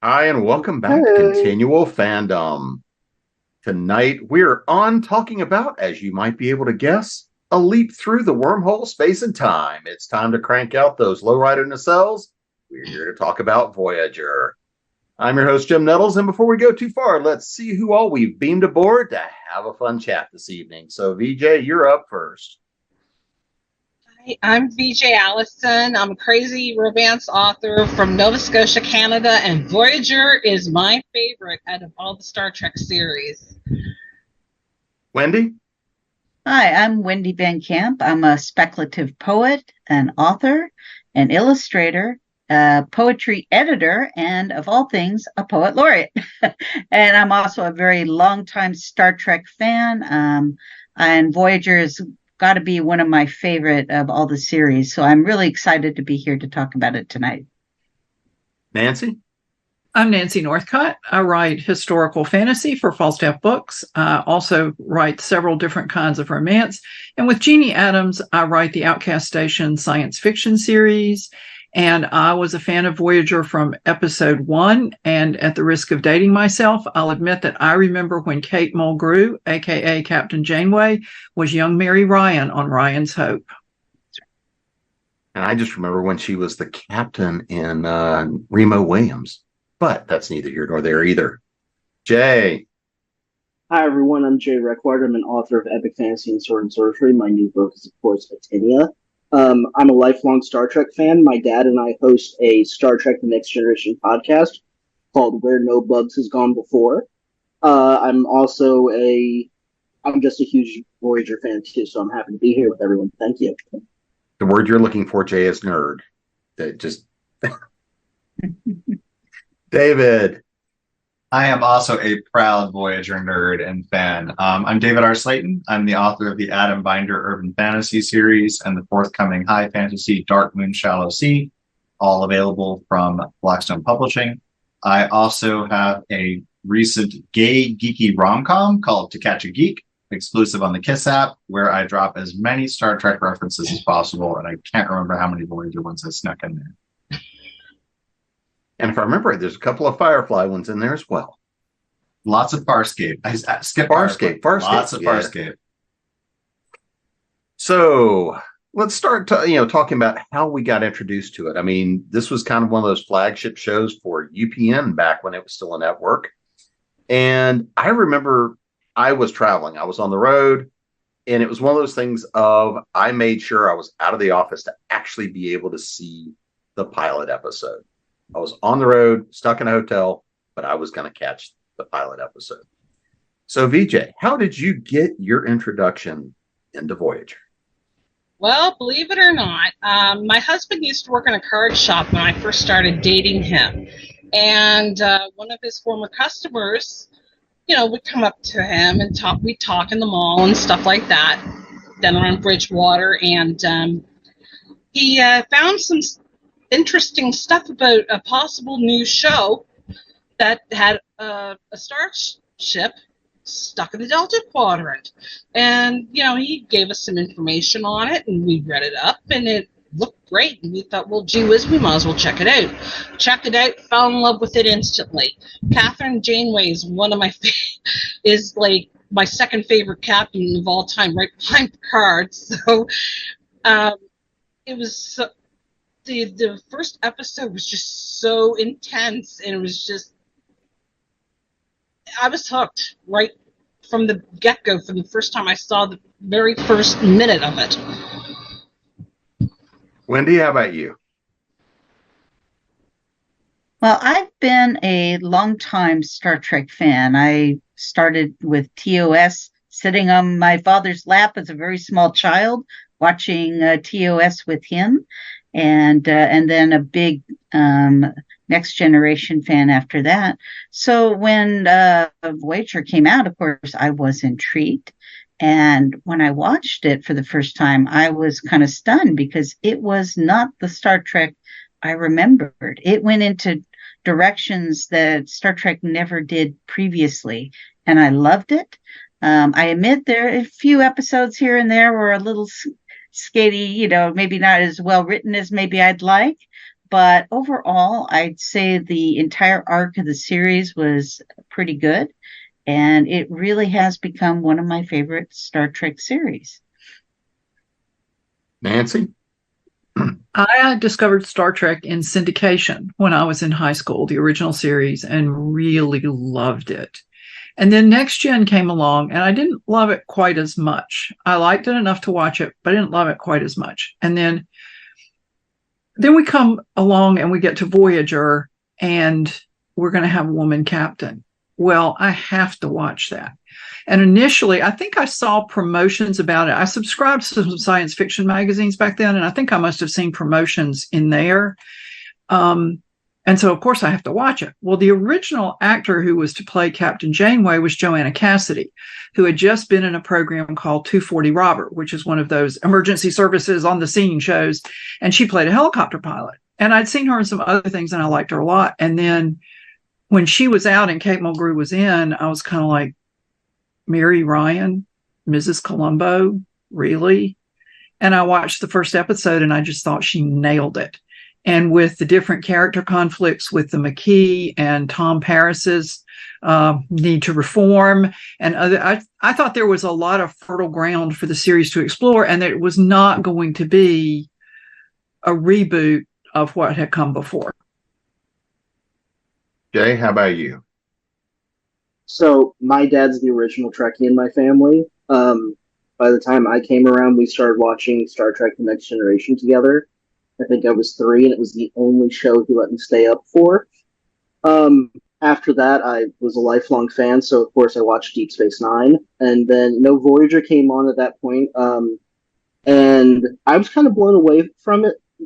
Hi, and welcome back to Hey. Continual Fandom. Tonight, we're on talking about, as you might be able to guess, a leap through the wormhole space and time. It's time to crank out those lowrider nacelles. We're here to talk about Voyager. I'm your host, Jim Nettles, and before we go too far, let's see who all we've beamed aboard to have a fun chat this evening. So, VJ, you're up first. Hi, I'm VJ Allison. I'm a crazy romance author from Nova Scotia, Canada, and Voyager is my favorite out of all the Star Trek series. Wendy? Hi, I'm Wendy Van Camp. I'm a speculative poet, an author, an illustrator, a poetry editor, and of all things, a poet laureate. And I'm also a very longtime Star Trek fan. And Voyager has got to be one of my favorite of all the series. So I'm really excited to be here to talk about it tonight. Nancy? I'm Nancy Northcott. I write historical fantasy for Falstaff Books. I also write several different kinds of romance. And with Jeannie Adams, I write the Outcast Station science fiction series. And I was a fan of Voyager from episode 1. And at the risk of dating myself, I'll admit that I remember when Kate Mulgrew, aka Captain Janeway, was young Mary Ryan on Ryan's Hope. And I just remember when she was the captain in Remo Williams. But that's neither here nor there either. Jay. Hi, everyone. I'm Jay Requard. I'm an author of epic fantasy and sword and sorcery. My new book is, of course, Atinia. I'm a lifelong Star Trek fan. My dad and I host a Star Trek The Next Generation podcast called Where No Bugs Has Gone Before. I'm just a huge Voyager fan, too, so I'm happy to be here with everyone. Thank you. The word you're looking for, Jay, is nerd. That just David. I am also a proud Voyager nerd and fan. I'm David R. Slayton. I'm the author of the Adam Binder Urban Fantasy series and the forthcoming high fantasy Dark Moon Shallow Sea, all available from Blackstone Publishing. I also have a recent gay geeky rom-com called To Catch a Geek, exclusive on the Kiss app, where I drop as many Star Trek references as possible, and I can't remember how many Voyager ones I snuck in there. And if I remember right, there's a couple of Firefly ones in there as well. Lots of Farscape. I skipped Farscape. Lots of Farscape. So let's start talking about how we got introduced to it. I mean, this was kind of one of those flagship shows for UPN back when it was still a network. And I remember I was traveling. I was on the road. And it was one of those things of I made sure I was out of the office to actually be able to see the pilot episode. I was on the road, stuck in a hotel, but I was going to catch the pilot episode. So, VJ, how did you get your introduction into Voyager? Well, believe it or not, my husband used to work in a card shop when I first started dating him. And one of his former customers, would come up to him and we'd talk in the mall and stuff like that, down around Bridgewater. And he found some interesting stuff about a possible new show that had a starship stuck in the Delta Quadrant. And, he gave us some information on it, and we read it up, and it looked great. And we thought, well, gee whiz, we might as well check it out. Checked it out, fell in love with it instantly. Catherine Janeway is one of my is like my second favorite captain of all time, right behind Picard. So it was the first episode was just so intense, and it was just I was hooked right from the get-go, from the first time I saw the very first minute of it. Wendy, how about you? Well, I've been a longtime Star Trek fan. I started with TOS, sitting on my father's lap as a very small child, watching TOS with him, and then a big Next Generation fan after that. So when Voyager came out, of course, I was intrigued. And when I watched it for the first time, I was kind of stunned because it was not the Star Trek I remembered. It went into directions that Star Trek never did previously, and I loved it. I admit there are a few episodes here and there were a little skatey, maybe not as well written as maybe I'd like, but overall, I'd say the entire arc of the series was pretty good, and it really has become one of my favorite Star Trek series. Nancy? I discovered Star Trek in syndication when I was in high school, the original series, and really loved it. And then Next Gen came along, and I didn't love it quite as much. I liked it enough to watch it, but I didn't love it quite as much. And then we come along and we get to Voyager, and we're going to have a woman captain. Well, I have to watch that. And initially, I think I saw promotions about it. I subscribed to some science fiction magazines back then, and I think I must have seen promotions in there. And so, of course, I have to watch it. Well, the original actor who was to play Captain Janeway was Joanna Cassidy, who had just been in a program called 240 Robert, which is one of those emergency services on the scene shows. And she played a helicopter pilot. And I'd seen her in some other things, and I liked her a lot. And then when she was out and Kate Mulgrew was in, I was kind of like, Mary Ryan, Mrs. Columbo, really? And I watched the first episode, and I just thought she nailed it. And with the different character conflicts with the McKee and Tom Paris's need to reform and other, I thought there was a lot of fertile ground for the series to explore, and that it was not going to be a reboot of what had come before. Jay, how about you? So my dad's the original Trekkie in my family. By the time I came around, we started watching Star Trek: The Next Generation together. I think I was 3, and it was the only show he let me stay up for. After that, I was a lifelong fan, so of course I watched Deep Space Nine, and then Voyager came on at that point, and I was kind of blown away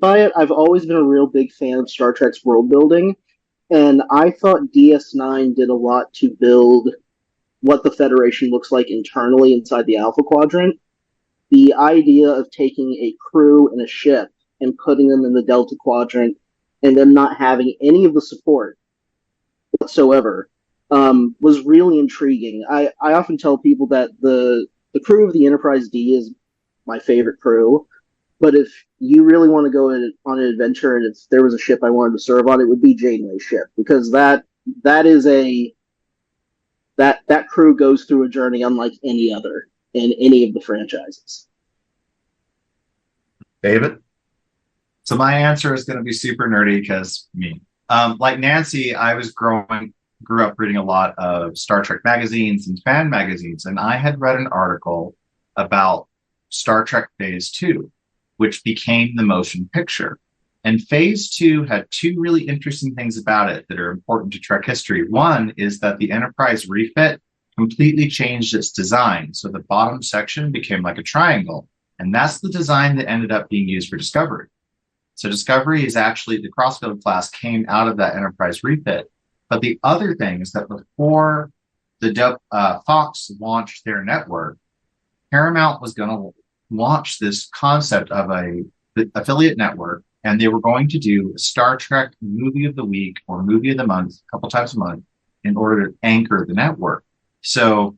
by it. I've always been a real big fan of Star Trek's world building, and I thought DS9 did a lot to build what the Federation looks like internally inside the Alpha Quadrant. The idea of taking a crew and a ship and putting them in the Delta Quadrant and them not having any of the support whatsoever was really intriguing. I often tell people that the crew of the Enterprise D is my favorite crew, but if you really want to go on an adventure and if there was a ship I wanted to serve on, it would be Janeway's ship, because that crew goes through a journey unlike any other in any of the franchises. David? So my answer is going to be super nerdy because me. Like Nancy, I grew up reading a lot of Star Trek magazines and fan magazines, and I had read an article about Star Trek Phase 2, which became the motion picture. And Phase 2 had 2 really interesting things about it that are important to Trek history. One is that the Enterprise refit completely changed its design. So the bottom section became like a triangle. And that's the design that ended up being used for Discovery. So Discovery is actually, the Crossfield class came out of that Enterprise refit. But the other thing is that before the Fox launched their network, Paramount was going to launch this concept of the affiliate network, and they were going to do a Star Trek movie of the week or movie of the month, a couple times a month, in order to anchor the network. So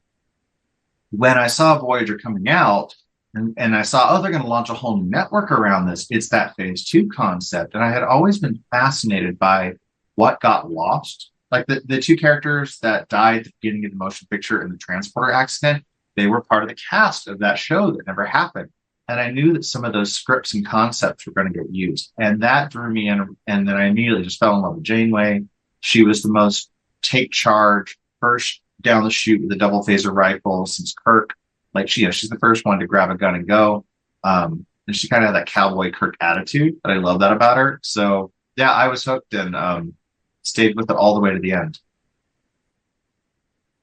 when I saw Voyager coming out, and I saw, they're going to launch a whole new network around this. It's that Phase 2 concept. And I had always been fascinated by what got lost. Like the 2 characters that died at the beginning of the motion picture in the transporter accident, they were part of the cast of that show that never happened. And I knew that some of those scripts and concepts were going to get used. And that drew me in. And then I immediately just fell in love with Janeway. She was the most take charge, first down the chute with a double phaser rifle since Kirk. Like she's the first one to grab a gun and go. And she kind of had that cowboy Kirk attitude, but I love that about her. So yeah, I was hooked and stayed with it all the way to the end.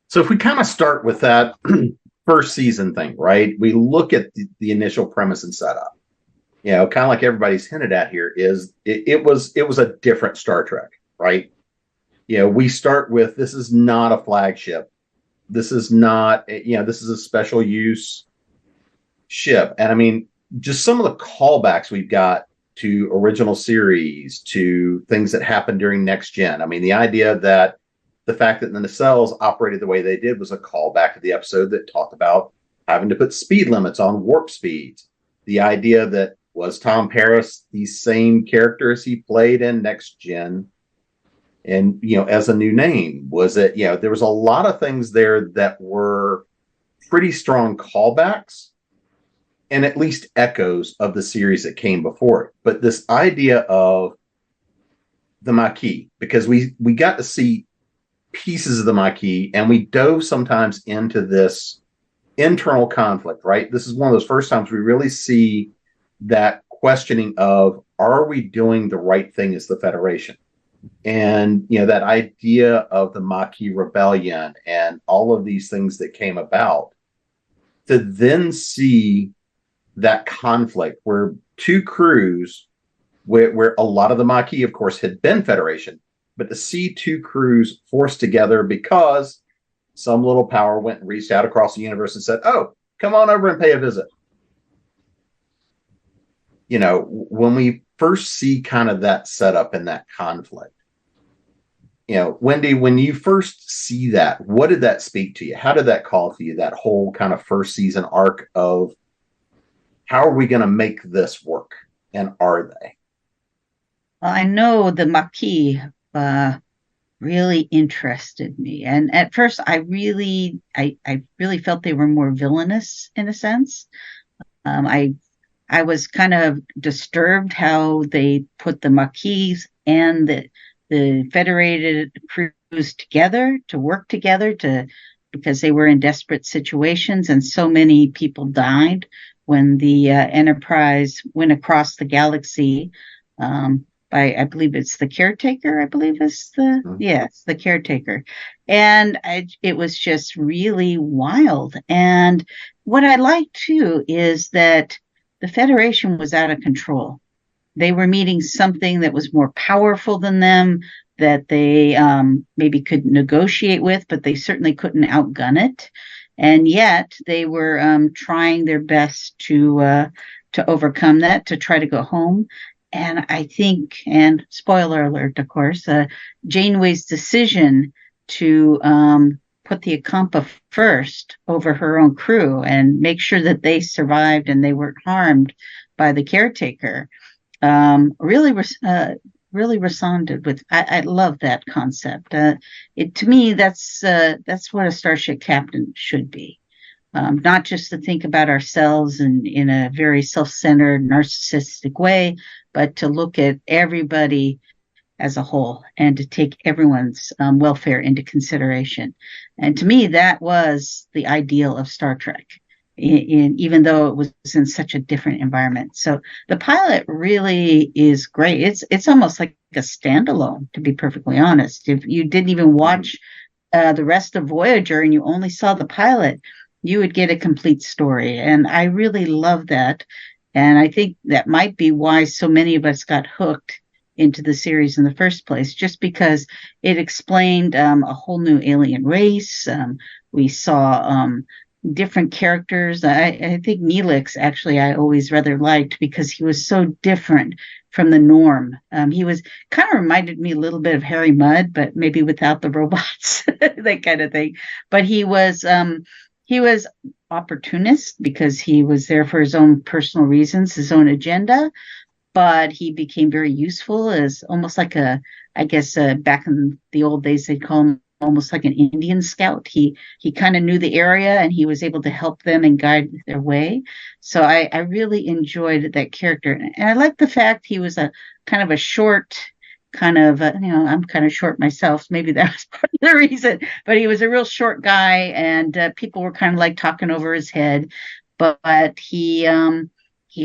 So if we kind of start with that first season thing, right? We look at the initial premise and setup. Kind of like everybody's hinted at here, is it was a different Star Trek, right? We start with, this is not a flagship. This is not, this is a special use ship. And I mean, just some of the callbacks we've got to original series, to things that happened during Next Gen. I mean, the idea that the fact that the nacelles operated the way they did was a callback to the episode that talked about having to put speed limits on warp speeds. The idea that Was Tom Paris the same character as he played in Next Gen? And, as a new name, was it, there was a lot of things there that were pretty strong callbacks and at least echoes of the series that came before it. But this idea of the Maquis, because we got to see pieces of the Maquis, and we dove sometimes into this internal conflict, right? This is one of those first times we really see that questioning of, are we doing the right thing as the Federation? And, that idea of the Maquis rebellion and all of these things that came about, to then see that conflict where two crews, where a lot of the Maquis, of course, had been Federation, but to see two crews forced together because some little power went and reached out across the universe and said, oh, come on over and pay a visit. When we first see kind of that setup and that conflict, Wendy, when you first see that, what did that speak to you? How did that call to you, that whole kind of first season arc of how are we going to make this work? And are they? Well, I know the Maquis really interested me. And at first I really felt they were more villainous in a sense. I was kind of disturbed how they put the Maquis and the Federated crews together to work together because they were in desperate situations, and so many people died when the Enterprise went across the galaxy by, I believe it's the Caretaker, yes, the Caretaker. And it was just really wild. And what I like too is that the Federation was out of control. They were meeting something that was more powerful than them, that they maybe could negotiate with, but they certainly couldn't outgun it. And yet they were trying their best to overcome that, to try to go home. And I think, and spoiler alert, of course, Janeway's decision to put the Akampa first over her own crew and make sure that they survived and they weren't harmed by the Caretaker really resounded with. I love that concept. To me, that's what a starship captain should be. Not just to think about ourselves in a very self-centered, narcissistic way, but to look at everybody as a whole and to take everyone's welfare into consideration. And to me, that was the ideal of Star Trek, even though it was in such a different environment. So the pilot really is great. It's almost like a standalone, to be perfectly honest. If you didn't even watch the rest of Voyager and you only saw the pilot, you would get a complete story. And I really love that. And I think that might be why so many of us got hooked into the series in the first place, just because it explained a whole new alien race. We saw different characters. I think Neelix, actually, I always rather liked because he was so different from the norm. He was kind of reminded me a little bit of Harry Mudd, but maybe without the robots, that kind of thing. But he was opportunist because he was there for his own personal reasons, his own agenda. But he became very useful as almost like back in the old days, they'd call him almost like an Indian scout. He kind of knew the area and he was able to help them and guide their way. So I really enjoyed that character. And I like the fact he was a kind of a short, I'm kind of short myself. So maybe that was part of the reason, but he was a real short guy and people were kind of like talking over his head, but he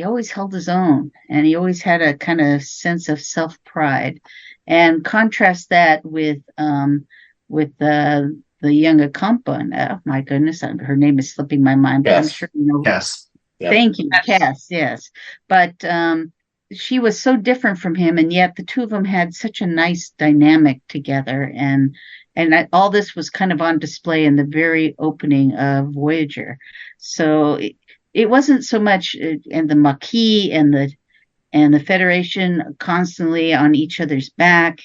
always held his own, and he always had a kind of sense of self-pride. And contrast that with the young Akampa. Oh my goodness, her name is slipping my mind. But I'm sure you know. Yes. Yep. Thank you, Cass. Yes, but she was so different from him, and yet the two of them had such a nice dynamic together. And all this was kind of on display in the very opening of Voyager. So it wasn't so much, and the Maquis and the Federation constantly on each other's back,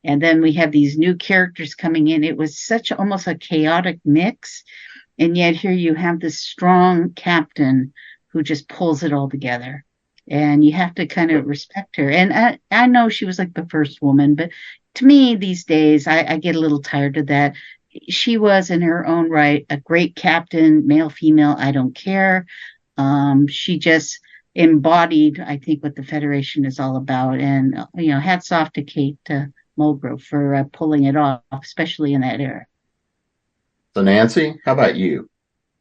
and then we have these new characters coming in. It was such almost a chaotic mix, and yet here you have this strong captain who just pulls it all together. and you have to kind of respect her. And I know she was like the first woman, but to me these days, I get a little tired of that. She was in her own right a great captain, male, female, I don't care. She just embodied, I think, what the Federation is all about. And, hats off to Kate Mulgrew for pulling it off, especially in that era. So, Nancy, how about you?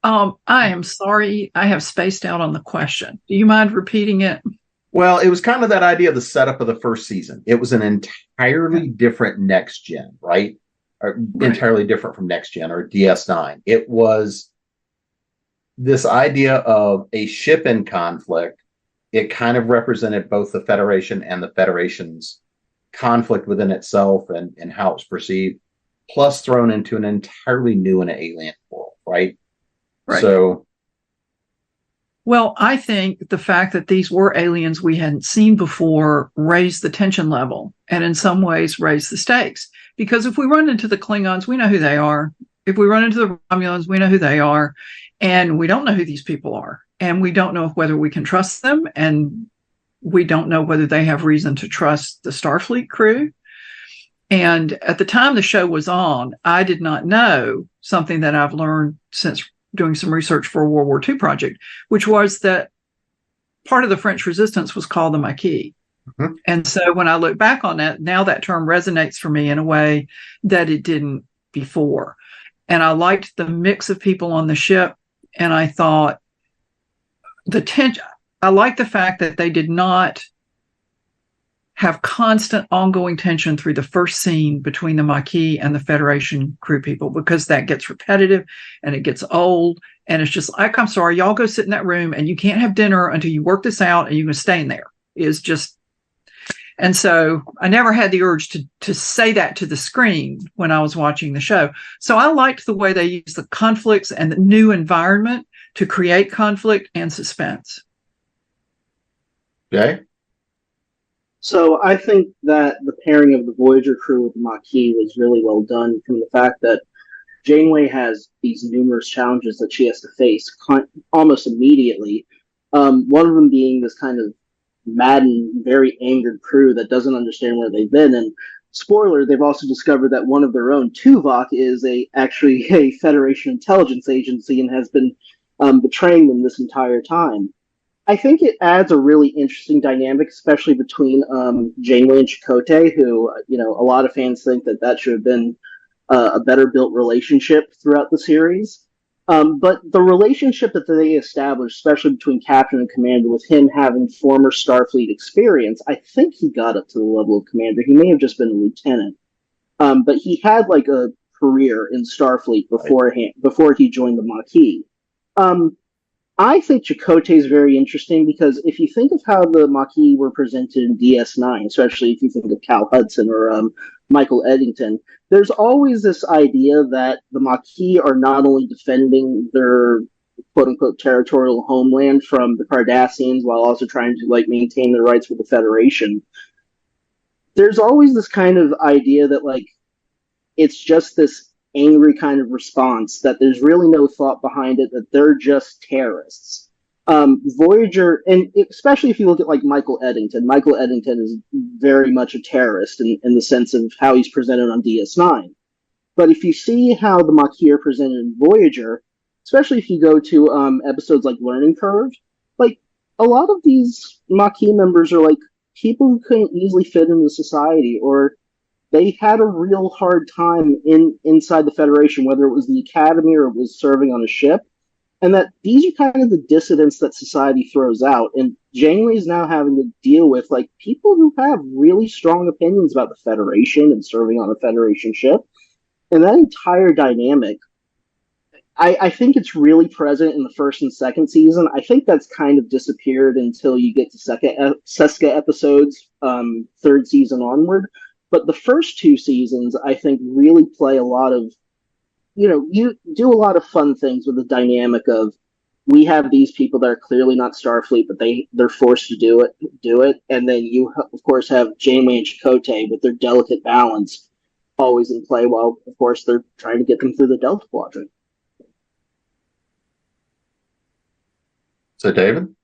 I am sorry, I have spaced out on the question. Do you mind repeating it? Well, it was kind of that idea of the setup of the first season. It was an entirely different next gen, right? Entirely different from next gen or DS9. It was this idea of a ship in conflict. It kind of represented both the Federation and the Federation's conflict within itself and how it's perceived, plus thrown into an entirely new and alien world, right? So, well, I think the fact that these were aliens we hadn't seen before raised the tension level and in some ways raised the stakes. Because if we run into the Klingons, we know who they are. If we run into the Romulans, we know who they are. And we don't know who these people are. And we don't know whether we can trust them. And we don't know whether they have reason to trust the Starfleet crew. And at the time the show was on, I did not know something that I've learned since doing some research for a World War II project, which was that part of the French resistance was called the Maquis. Mm-hmm. And so when I look back on that, now that term resonates for me in a way that it didn't before. And I liked the mix of people on the ship. And I thought I liked the fact that they did not have constant ongoing tension through the first scene between the Maquis and the Federation crew people, because that gets repetitive and it gets old. And it's just like, I'm sorry, y'all go sit in that room and you can't have dinner until you work this out and you can stay in there. Is just, and so I never had the urge to say that to the screen when I was watching the show. So I liked the way they used the conflicts and the new environment to create conflict and suspense. Okay. So I think that the pairing of the Voyager crew with the Maquis was really well done, from the fact that Janeway has these numerous challenges that she has to face almost immediately. One of them being this kind of maddened, very angered crew that doesn't understand where they've been. And spoiler, they've also discovered that one of their own, Tuvok, is actually a Federation intelligence agency and has been betraying them this entire time. I think it adds a really interesting dynamic, especially between Janeway and Chakotay, who, a lot of fans think that should have been a better built relationship throughout the series. But the relationship that they established, especially between Captain and Commander, with him having former Starfleet experience, I think he got up to the level of Commander. He may have just been a lieutenant. But he had like a career in Starfleet before he joined the Maquis. I think Chakotay is very interesting because if you think of how the Maquis were presented in DS9, especially if you think of Cal Hudson or Michael Eddington, there's always this idea that the Maquis are not only defending their quote-unquote territorial homeland from the Cardassians while also trying to maintain their rights with the Federation. There's always this kind of idea that it's just this angry kind of response, that there's really no thought behind it, that they're just terrorists. Voyager, and especially if you look at Michael Eddington is very much a terrorist in the sense of how he's presented on DS9. But if you see how the Maquis are presented in Voyager, especially if you go to episodes like Learning Curve, a lot of these Maquis members are people who couldn't easily fit into society, or they had a real hard time inside the Federation, whether it was the Academy or it was serving on a ship, and that these are kind of the dissidents that society throws out. And Janeway is now having to deal with people who have really strong opinions about the Federation and serving on a Federation ship. And that entire dynamic, I think it's really present in the first and second season. I think that's kind of disappeared until you get to Seska episodes, third season onward. But the first two seasons, I think, really play a lot of, you do a lot of fun things with the dynamic of, we have these people that are clearly not Starfleet, but they're forced to do it. And then you, of course, have Janeway and Chakotay with their delicate balance always in play, while, of course, they're trying to get them through the Delta Quadrant. So, David?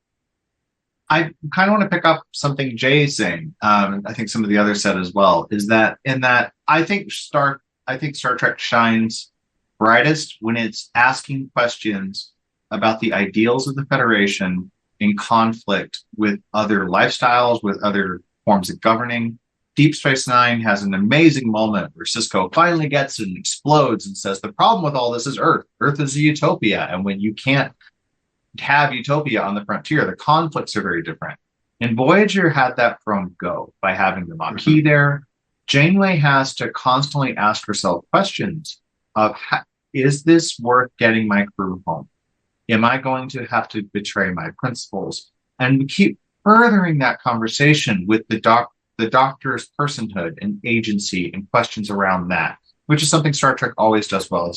I kind of want to pick up something Jay's saying. I think some of the others said as well, is that I think Star Trek shines brightest when it's asking questions about the ideals of the Federation in conflict with other lifestyles, with other forms of governing. Deep Space Nine has an amazing moment where Cisco finally gets it and explodes and says, the problem with all this is Earth. Earth is a utopia. And when you can't have utopia on the frontier, the conflicts are very different. And Voyager had that from go by having the Maquis there. Janeway has to constantly ask herself questions of, is this worth getting my crew home? Am I going to have to betray my principles? And we keep furthering that conversation with the Doctor's personhood and agency and questions around that, which is something Star Trek always does well.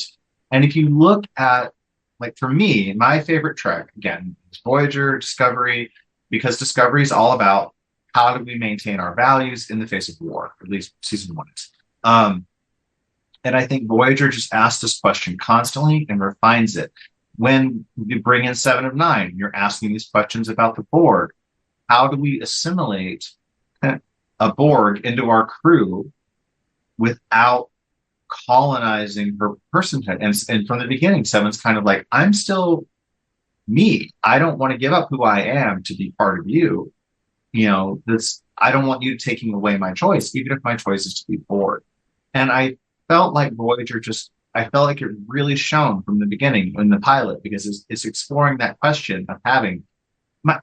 And if you look at, like, for me, my favorite Trek, again, is Voyager, Discovery, because Discovery is all about how do we maintain our values in the face of war, at least season 1 is. And I think Voyager just asks this question constantly and refines it. When you bring in 7 of 9, you're asking these questions about the Borg. How do we assimilate a Borg into our crew without colonizing her personhood? And from the beginning, Seven's kind of like, I'm still me. I don't want to give up who I am to be part of you. You know, I don't want you taking away my choice, even if my choice is to be Borg. And I felt like Voyager I felt like it really shone from the beginning in the pilot, because it's exploring that question of having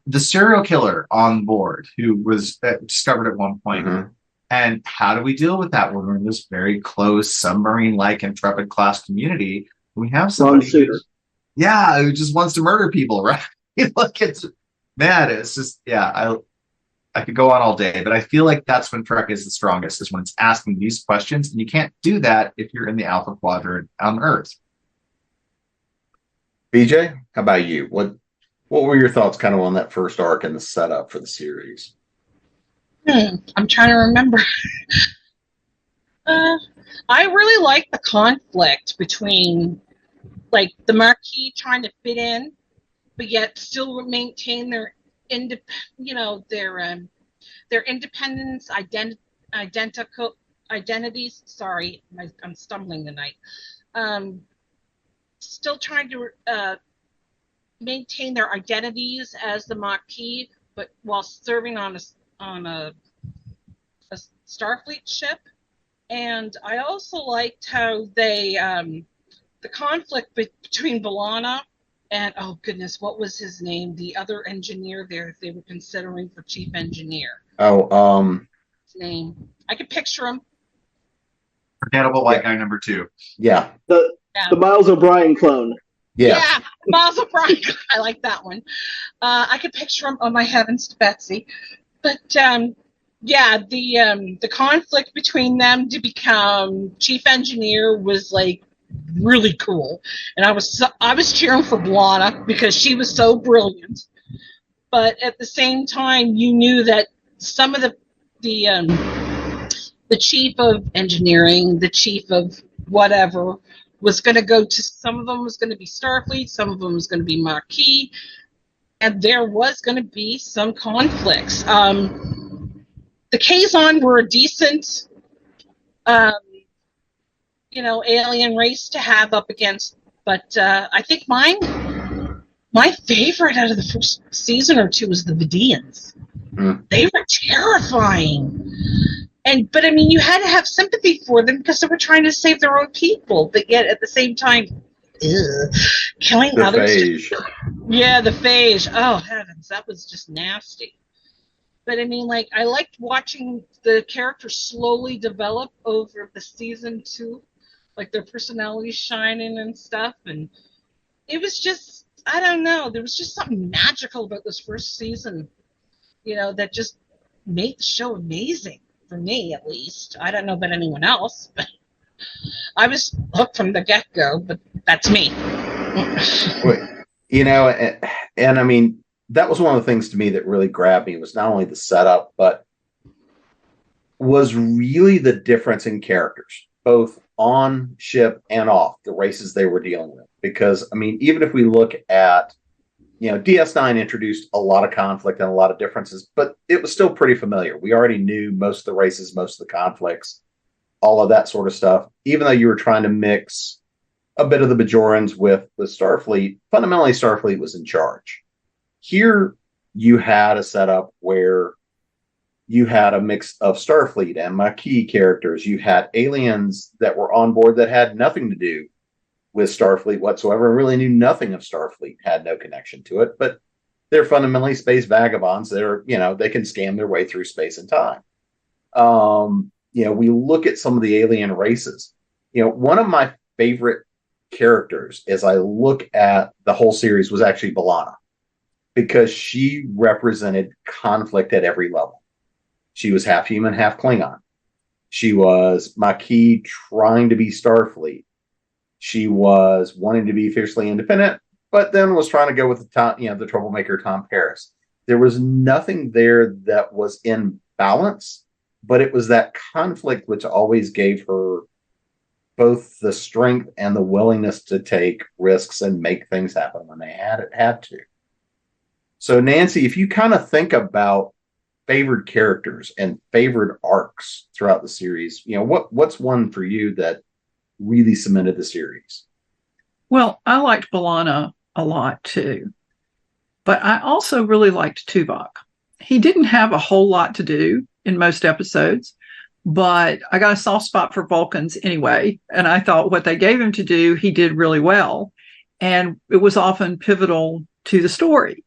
the serial killer on board who was discovered at one point. Mm-hmm. And how do we deal with that when we're in this very close submarine-like Intrepid class community? We have somebody who just wants to murder people, right? Look, it's just, I could go on all day, but I feel like that's when Trek is the strongest, is when it's asking these questions, and you can't do that if you're in the Alpha Quadrant on Earth. BJ, how about you? What were your thoughts kind of on that first arc and the setup for the series? I'm trying to remember. I really like the conflict between, like, the Maquis trying to fit in, but yet still maintain their independence, identities. Sorry, I'm stumbling tonight. Still trying to maintain their identities as the Maquis, but while serving on a Starfleet ship. And I also liked how they the conflict between B'Elanna and, oh goodness, what was his name? The other engineer there they were considering for chief engineer. His name. I could picture him. Forgettable white guy number 2. Yeah. The Miles O'Brien clone. Yeah, Miles O'Brien. I like that one. I could picture him. Oh my heavens to Betsy. But the conflict between them to become chief engineer was like really cool, and I was cheering for B'Elanna because she was so brilliant. But at the same time, you knew that some of the chief of engineering, the chief of whatever, was going to go to, some of them was going to be Starfleet, some of them was going to be Maquis, and there was going to be some conflicts. The Kazon were a decent alien race to have up against, but I think my favorite out of the first season or 2 was the Vidians. They were terrifying, but I mean, you had to have sympathy for them because they were trying to save their own people, but yet at the same time, killing the others. Phage. The Phage. Oh heavens, that was just nasty. But I mean, like, I liked watching the characters slowly develop over the season 2, like their personalities shining and stuff. And it was just, I don't know, there was just something magical about this first season, that just made the show amazing, for me at least. I don't know about anyone else, but I was hooked from the get-go, but that's me. And I mean, that was one of the things to me that really grabbed me, was not only the setup, but was really the difference in characters, both on ship and off, the races they were dealing with. Because, I mean, even if we look at, DS9 introduced a lot of conflict and a lot of differences, but it was still pretty familiar. We already knew most of the races, most of the conflicts, all of that sort of stuff. Even though you were trying to mix a bit of the Bajorans with Starfleet, fundamentally Starfleet was in charge. Here, you had a setup where you had a mix of Starfleet and Maquis characters. You had aliens that were on board that had nothing to do with Starfleet whatsoever, and really knew nothing of Starfleet, had no connection to it, but they're fundamentally space vagabonds. They're, they can scam their way through space and time. We look at some of the alien races. One of my favorite characters as I look at the whole series was actually B'Elanna, because she represented conflict at every level. She was half human, half Klingon. She was Maquis trying to be Starfleet. She was wanting to be fiercely independent, but then was trying to go with the troublemaker Tom Paris. There was nothing there that was in balance, but it was that conflict which always gave her both the strength and the willingness to take risks and make things happen when they had to. So, Nancy, if you kind of think about favored characters and favored arcs throughout the series, what's one for you that really cemented the series? Well, I liked B'Elanna a lot too, but I also really liked Tuvok. He didn't have a whole lot to do in most episodes, but I got a soft spot for Vulcans anyway, and I thought what they gave him to do, he did really well, and it was often pivotal to the story.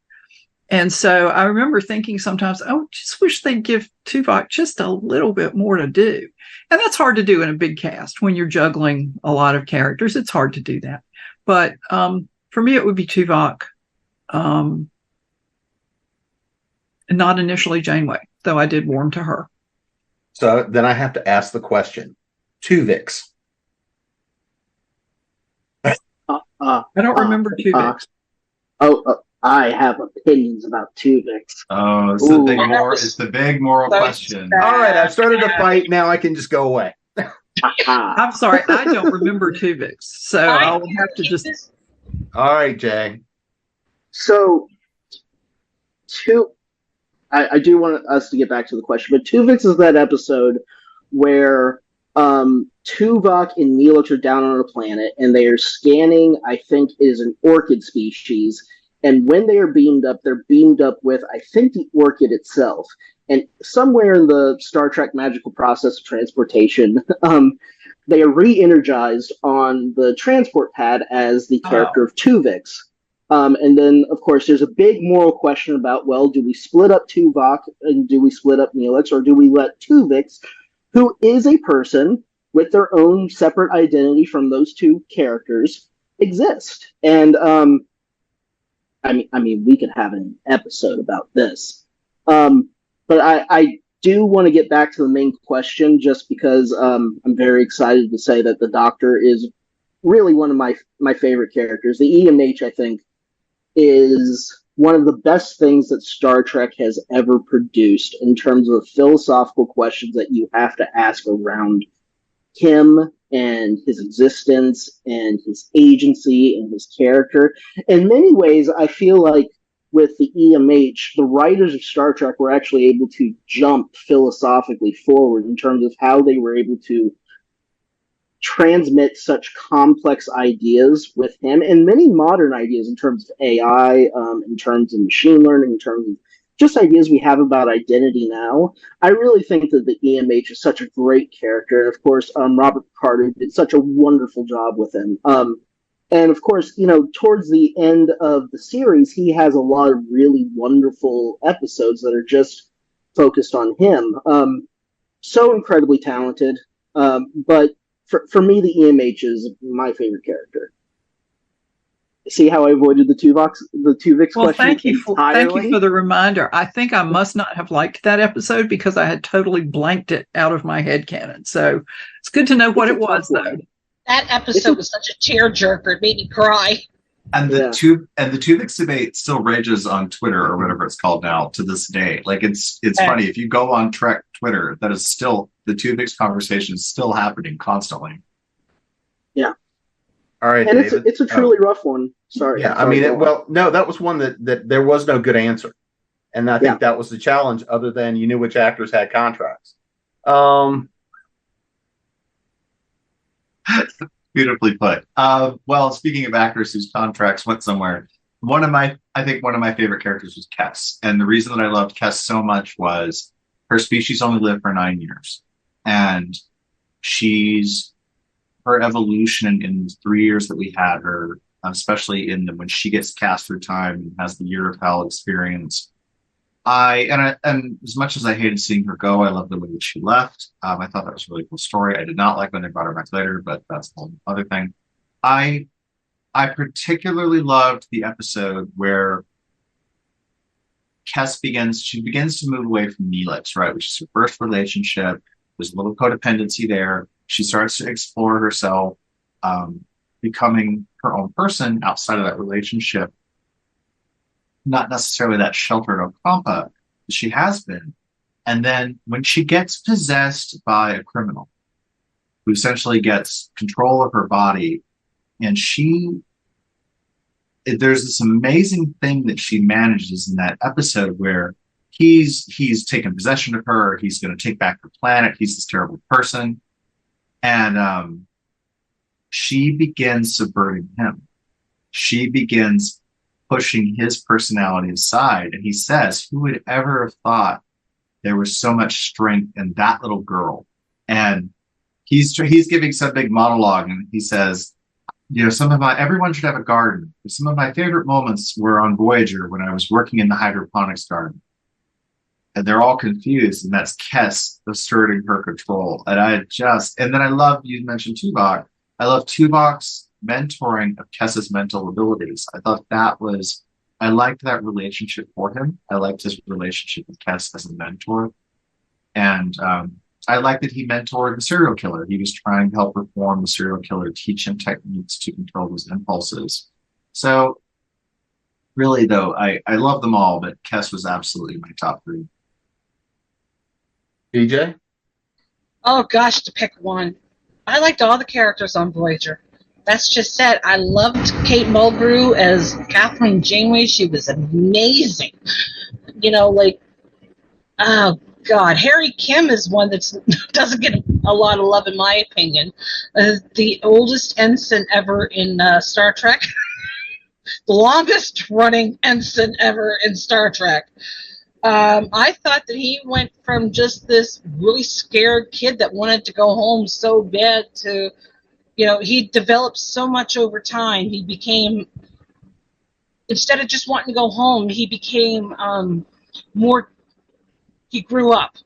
And so I remember thinking sometimes, just wish they'd give Tuvok just a little bit more to do. And that's hard to do in a big cast when you're juggling a lot of characters. It's hard to do that. But for me, it would be Tuvok, and not initially Janeway, though I did warm to her. So then I have to ask the question, Tuvix. I don't remember Tuvix. I have opinions about Tuvix. Oh, it's the big moral question. All right, I've started a fight. Now I can just go away. I'm sorry, I don't remember Tuvix, so I'll have to just. All right, Jay. So, I do want us to get back to the question, but Tuvix is that episode where Tuvok and Neelix are down on a planet, and they are scanning, I think, is an orchid species. And when they are beamed up, they're beamed up with, I think, the orchid itself. And somewhere in the Star Trek magical process of transportation, they are re-energized on the transport pad as the character of Tuvix. And then, of course, there's a big moral question about, well, do we split up Tuvok and do we split up Neelix, or do we let Tuvix, who is a person with their own separate identity from those two characters, exist? And I mean, we could have an episode about this. But I do want to get back to the main question, just because I'm very excited to say that the Doctor is really one of my favorite characters. The EMH, I think, is one of the best things that Star Trek has ever produced in terms of philosophical questions that you have to ask around him and his existence and his agency and his character. In many ways, I feel like with the EMH, the writers of Star Trek were actually able to jump philosophically forward in terms of how they were able to transmit such complex ideas with him, and many modern ideas in terms of AI, in terms of machine learning, in terms of just ideas we have about identity now. I really think that the EMH is such a great character. And of course, Robert Picardo did such a wonderful job with him. And of course, towards the end of the series, he has a lot of really wonderful episodes that are just focused on him. So incredibly talented. But for me, the EMH is my favorite character. See how I avoided the Tuvix question? Thank you for the reminder. I think I must not have liked that episode because I had totally blanked it out of my head canon. So it's good to know what it was, though. That episode was such a tearjerker; it made me cry. And the Tuvix debate still rages on Twitter, or whatever it's called now, to this day. Like it's funny, if you go on Trek Twitter, that is still, the Tuvix conversation is still happening constantly. Yeah. All right, And David. it's a truly rough one. Sorry. Yeah, I Sorry, mean, go on. no, that was one that there was no good answer, and I think that was the challenge. Other than you knew which actors had contracts. Beautifully put. Well, speaking of actors whose contracts went somewhere, I think one of my favorite characters was Kess. And the reason that I loved Kess so much was her species only lived for 9 years. And her evolution in the 3 years that we had her, especially when she gets cast through time and has the year of hell experience. And as much as I hated seeing her go, I love the way that she left. I thought that was a really cool story. I did not like when they brought her back later, but that's a whole other thing. I particularly loved the episode where Kess begins to move away from Neelix, right, which is her first relationship. There's a little codependency there. She starts to explore herself, becoming her own person outside of that relationship. Not necessarily that sheltered Ocampa that she has been. And then when she gets possessed by a criminal who essentially gets control of her body, and there's this amazing thing that she manages in that episode where he's taken possession of her, he's going to take back the planet, he's this terrible person, and she begins subverting him. She begins pushing his personality aside, and he says, who would ever have thought there was so much strength in that little girl? And he's giving some big monologue, and he says, everyone should have a garden. Some of my favorite moments were on Voyager when I was working in the hydroponics garden. And they're all confused, and that's Kess asserting her control. And then I love, you mentioned Tuvok. I love Tuvok's mentoring of Kess's mental abilities. I liked that relationship for him. I liked his relationship with Kess as a mentor. And I liked that he mentored the serial killer. He was trying to help reform the serial killer, teach him techniques to control his impulses. So really, though, I love them all, but Kess was absolutely my top 3. DJ? Oh, gosh, to pick one. I liked all the characters on Voyager. That's just it. I loved Kate Mulgrew as Kathleen Janeway. She was amazing. Oh, God. Harry Kim is one that doesn't get a lot of love, in my opinion. The oldest ensign ever in Star Trek. The longest running ensign ever in Star Trek. I thought that he went from just this really scared kid that wanted to go home so bad to, he developed so much over time. He became, instead of just wanting to go home, he became he grew up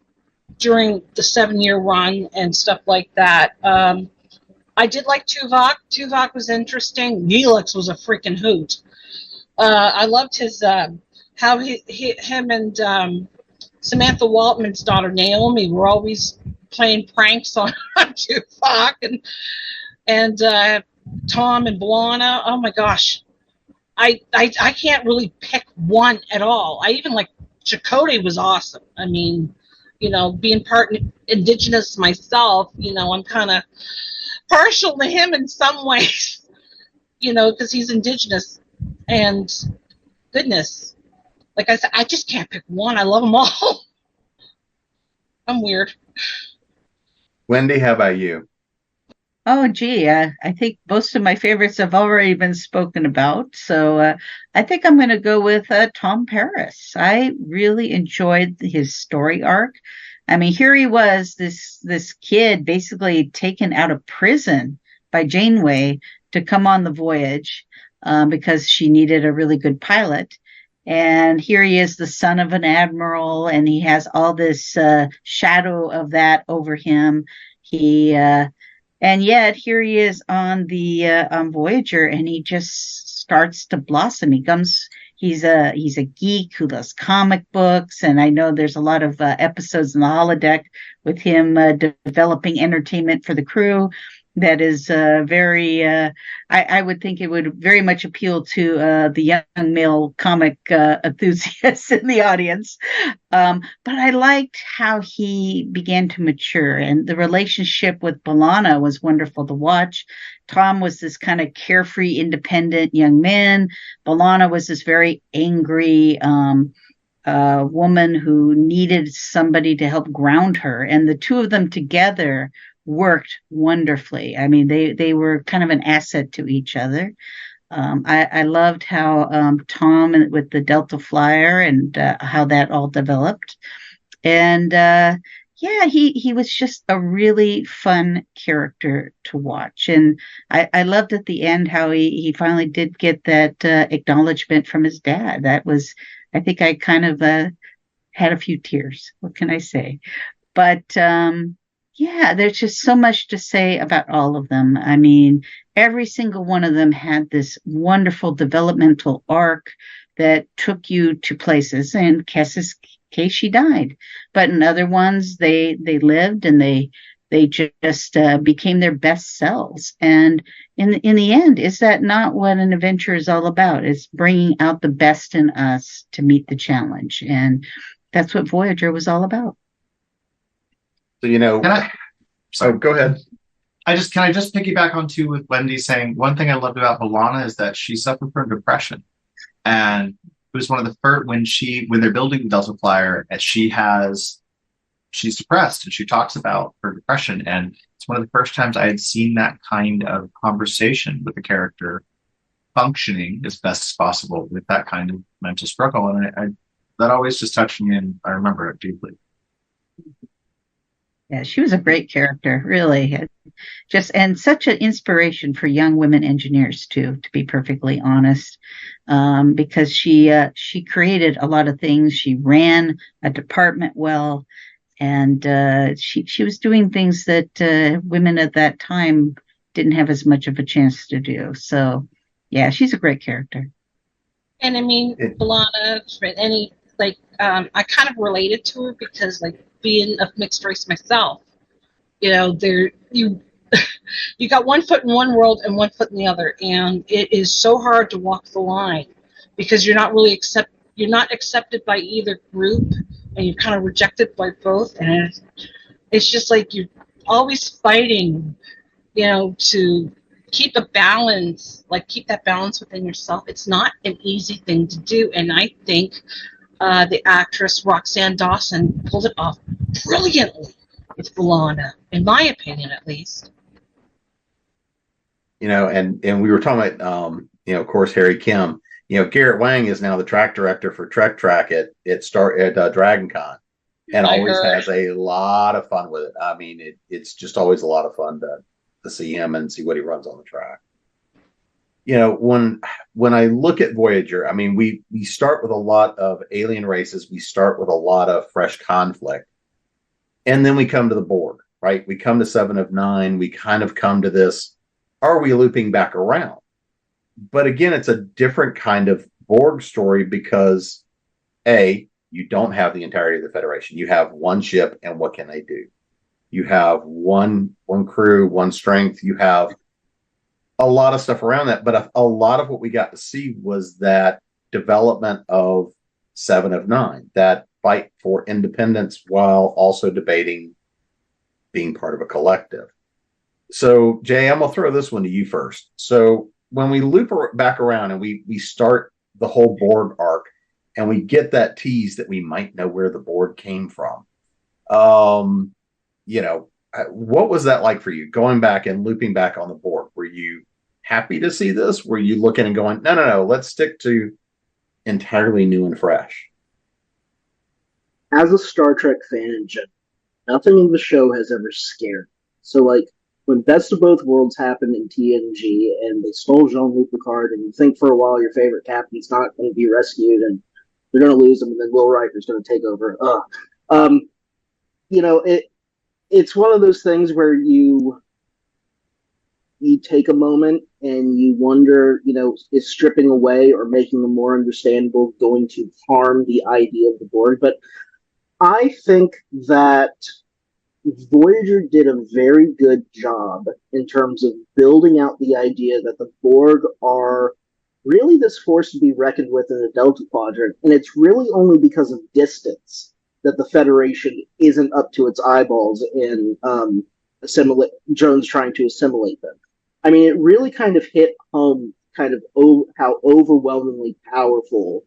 during the 7-year run and stuff like that. I did like Tuvok. Tuvok was interesting. Neelix was a freaking hoot. I loved his, how him and Samantha Waltman's daughter Naomi were always playing pranks on Tuvok, and Tom and B'Elanna. Oh my gosh, I can't really pick one at all. I even like Chakotay was awesome. I mean, being part indigenous myself, I'm kind of partial to him in some ways, because he's indigenous. And goodness, like I said, I just can't pick one. I love them all. I'm weird. Wendy, how about you? Oh, gee, I think most of my favorites have already been spoken about. So I think I'm going to go with Tom Paris. I really enjoyed his story arc. I mean, here he was, this kid basically taken out of prison by Janeway to come on the voyage because she needed a really good pilot. And here he is, the son of an admiral, and he has all this shadow of that over him. And yet here he is on the on Voyager, and he just starts to blossom. He's a geek who loves comic books, and I know there's a lot of episodes in the holodeck with him developing entertainment for the crew. that is very I would think it would very much appeal to the young male comic enthusiasts in the audience. But I liked how he began to mature, and the relationship with B'Elanna was wonderful to watch. Tom was this kind of carefree, independent young man. B'Elanna was this very angry woman who needed somebody to help ground her, and the two of them together worked wonderfully. I mean, they were kind of an asset to each other. I loved how Tom with the Delta Flyer and how that all developed. And yeah, he was just a really fun character to watch. And I loved at the end how he finally did get that acknowledgement from his dad. That was, I think I kind of had a few tears. What can I say? But yeah, there's just so much to say about all of them. I mean, every single one of them had this wonderful developmental arc that took you to places. In Kess's case, she died, but in other ones, they lived and they just became their best selves. And in the end, is that not what an adventure is all about? It's bringing out the best in us to meet the challenge, and that's what Voyager was all about. So, you know, so go ahead. Can I just piggyback on too with Wendy saying one thing I loved about B'Elanna is that she suffered from depression, and it was one of the first when they're building the Delta Flyer, and she's depressed and she talks about her depression, and it's one of the first times I had seen that kind of conversation with the character functioning as best as possible with that kind of mental struggle, and that always just touched me, and I remember it deeply. Yeah, she was a great character, really. And such an inspiration for young women engineers too, to be perfectly honest, because she created a lot of things. She ran a department well, and she was doing things that women at that time didn't have as much of a chance to do. So, yeah, she's a great character. And I mean, B'Elanna, I kind of related to her because, like, being of mixed race myself, you know, you got one foot in one world and one foot in the other, and it is so hard to walk the line because you're not accepted by either group, and you're kind of rejected by both, and it's just like you're always fighting, you know, to keep a balance, keep that balance within yourself. It's not an easy thing to do, and I think the actress Roxanne Dawson pulled it off brilliantly with B'Elanna, in my opinion, at least. You know, and we were talking about, you know, of course, Harry Kim. You know, Garrett Wang is now the track director for Trek Track at DragonCon, and always has a lot of fun with it. I mean, it's just always a lot of fun to see him and see what he runs on the track. You know, when I look at Voyager, I mean, we start with a lot of alien races. We start with a lot of fresh conflict. And then we come to the Borg, right? We come to 7 of 9. We kind of come to this, are we looping back around? But again, it's a different kind of Borg story because, A, you don't have the entirety of the Federation. You have one ship, and what can they do? You have one crew, one strength. You have a lot of stuff around that, but a lot of what we got to see was that development of 7 of 9, that fight for independence while also debating being part of a collective. So, Jay, I'm going to throw this one to you first. So when we loop back around and we start the whole Borg arc, and we get that tease that we might know where the Borg came from, you know, what was that like for you, going back and looping back on the Borg? Were you happy to see this? Were you looking and going, no, let's stick to entirely new and fresh? As a Star Trek fan in general, nothing in the show has ever scared me. So, like, when Best of Both Worlds happened in TNG and they stole Jean-Luc Picard, and you think for a while your favorite captain's not going to be rescued and they're going to lose him, and then Will Riker's going to take over. You know, it's one of those things where you take a moment and you wonder, you know, is stripping away or making them more understandable going to harm the idea of the Borg? But I think that Voyager did a very good job in terms of building out the idea that the Borg are really this force to be reckoned with in the Delta Quadrant, and it's really only because of distance that the Federation isn't up to its eyeballs in assimilate drones trying to assimilate them. I mean, it really kind of hit home kind of how overwhelmingly powerful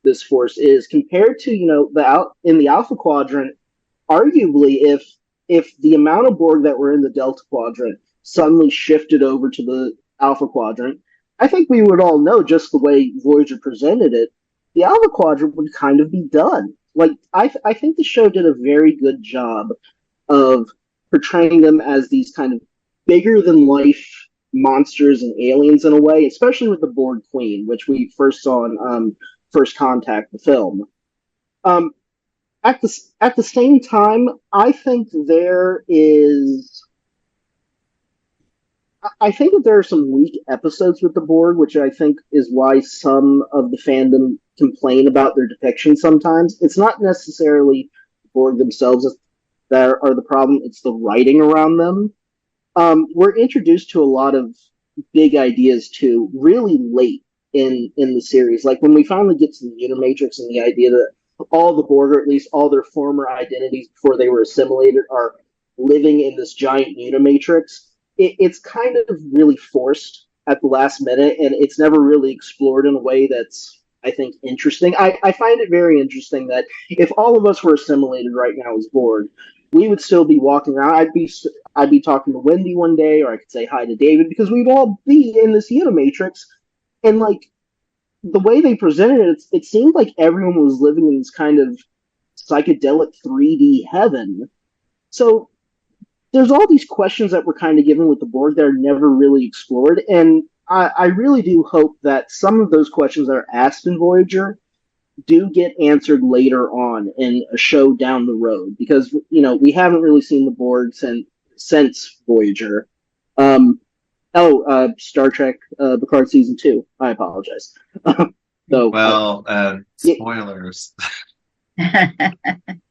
this force is compared to in the Alpha Quadrant. Arguably, if the amount of Borg that were in the Delta Quadrant suddenly shifted over to the Alpha Quadrant, I think we would all know, just the way Voyager presented it, the Alpha Quadrant would kind of be done. Like, I think the show did a very good job of portraying them as these kind of bigger than life monsters and aliens in a way, especially with the Borg Queen, which we first saw in First Contact, the film. At the same time, I think that there are some weak episodes with the Borg, which I think is why some of the fandom complain about their depiction sometimes. It's not necessarily the Borg themselves that are the problem, it's the writing around them. We're introduced to a lot of big ideas, too, really late in the series. Like, when we finally get to the Unimatrix and the idea that all the Borg, or at least all their former identities before they were assimilated, are living in this giant Unimatrix, it's kind of really forced at the last minute, and it's never really explored in a way that's, I think, interesting. I find it very interesting that if all of us were assimilated right now as Borg, we would still be walking around. I'd be talking to Wendy one day, or I could say hi to David, because we'd all be in this Unimatrix, and like the way they presented it, it seemed like everyone was living in this kind of psychedelic 3D heaven. So there's all these questions that were kind of given with the Borg that are never really explored, and I really do hope that some of those questions that are asked in Voyager do get answered later on in a show down the road, because we haven't really seen the Borg since Voyager. Star Trek Picard season 2. I apologize. Spoilers.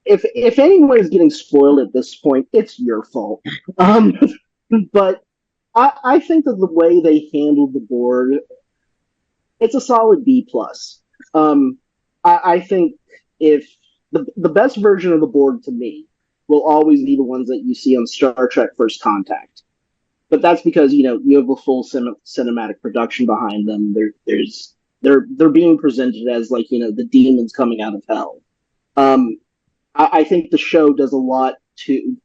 If anyone is getting spoiled at this point, it's your fault. But I think that the way they handled the Borg, it's a solid B plus. I think if the best version of the Borg to me will always be the ones that you see on Star Trek First Contact. But that's because you have a full cinematic production behind them. They're being presented as like the demons coming out of hell. I think the show does a lot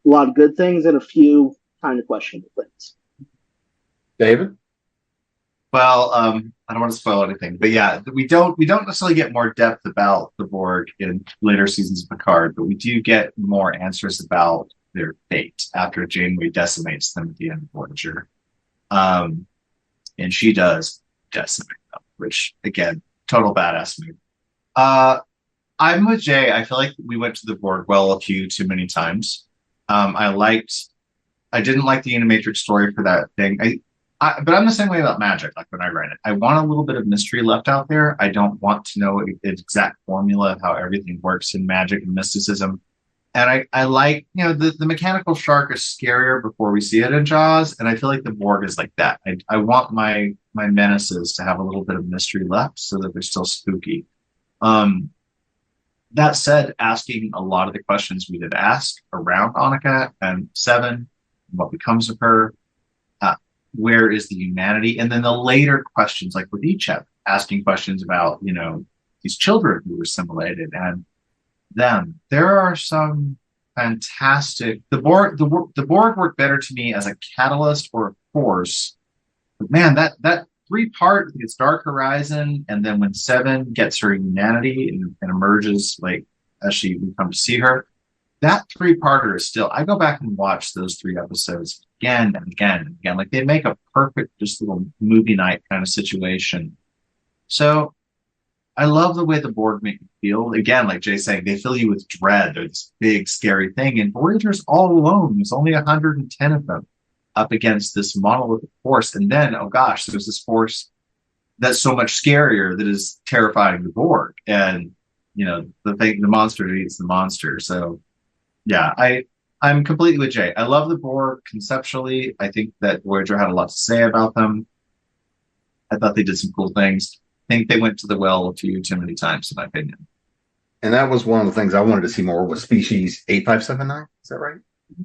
of good things and a few kind of questionable things. David? Well, I don't want to spoil anything, but yeah, we don't necessarily get more depth about the Borg in later seasons of Picard, but we do get more answers about their fate after Janeway decimates them at the end of Voyager. And she does decimate them, which, again, total badass move. I'm with Jay. I feel like we went to the Borg well a few too many times. I didn't like the Unimatrix story for that thing. But I'm the same way about magic, like when I write it. I want a little bit of mystery left out there. I don't want to know the exact formula of how everything works in magic and mysticism. And I like, the mechanical shark is scarier before we see it in Jaws, and I feel like the Borg is like that. I want my menaces to have a little bit of mystery left so that they're still spooky. That said, asking a lot of the questions we did ask around Annika and Seven, what becomes of her, where is the humanity, and then the later questions, like with Icheb, asking questions about, these children who were assimilated and them. There are some fantastic. The Borg work better to me as a catalyst or a force. But man, that 3-part, it's Dark Horizon, and then when Seven gets her humanity and emerges, like as we come to see her, that 3-parter is still. I go back and watch those 3 episodes again and again and again. Like they make a perfect just little movie night kind of situation. So I love the way the Borg make you feel. Again, like Jay's saying, they fill you with dread. They're this big, scary thing. And Voyager's all alone. There's only 110 of them up against this monolithic force. And then, oh gosh, there's this force that's so much scarier that is terrifying the Borg. And, the monster eats the monster. So, yeah, I I'm completely with Jay. I love the Borg conceptually. I think that Voyager had a lot to say about them. I thought they did some cool things. I think they went to the well a few too many times, in my opinion. And that was one of the things I wanted to see more was species 8579. Is that right?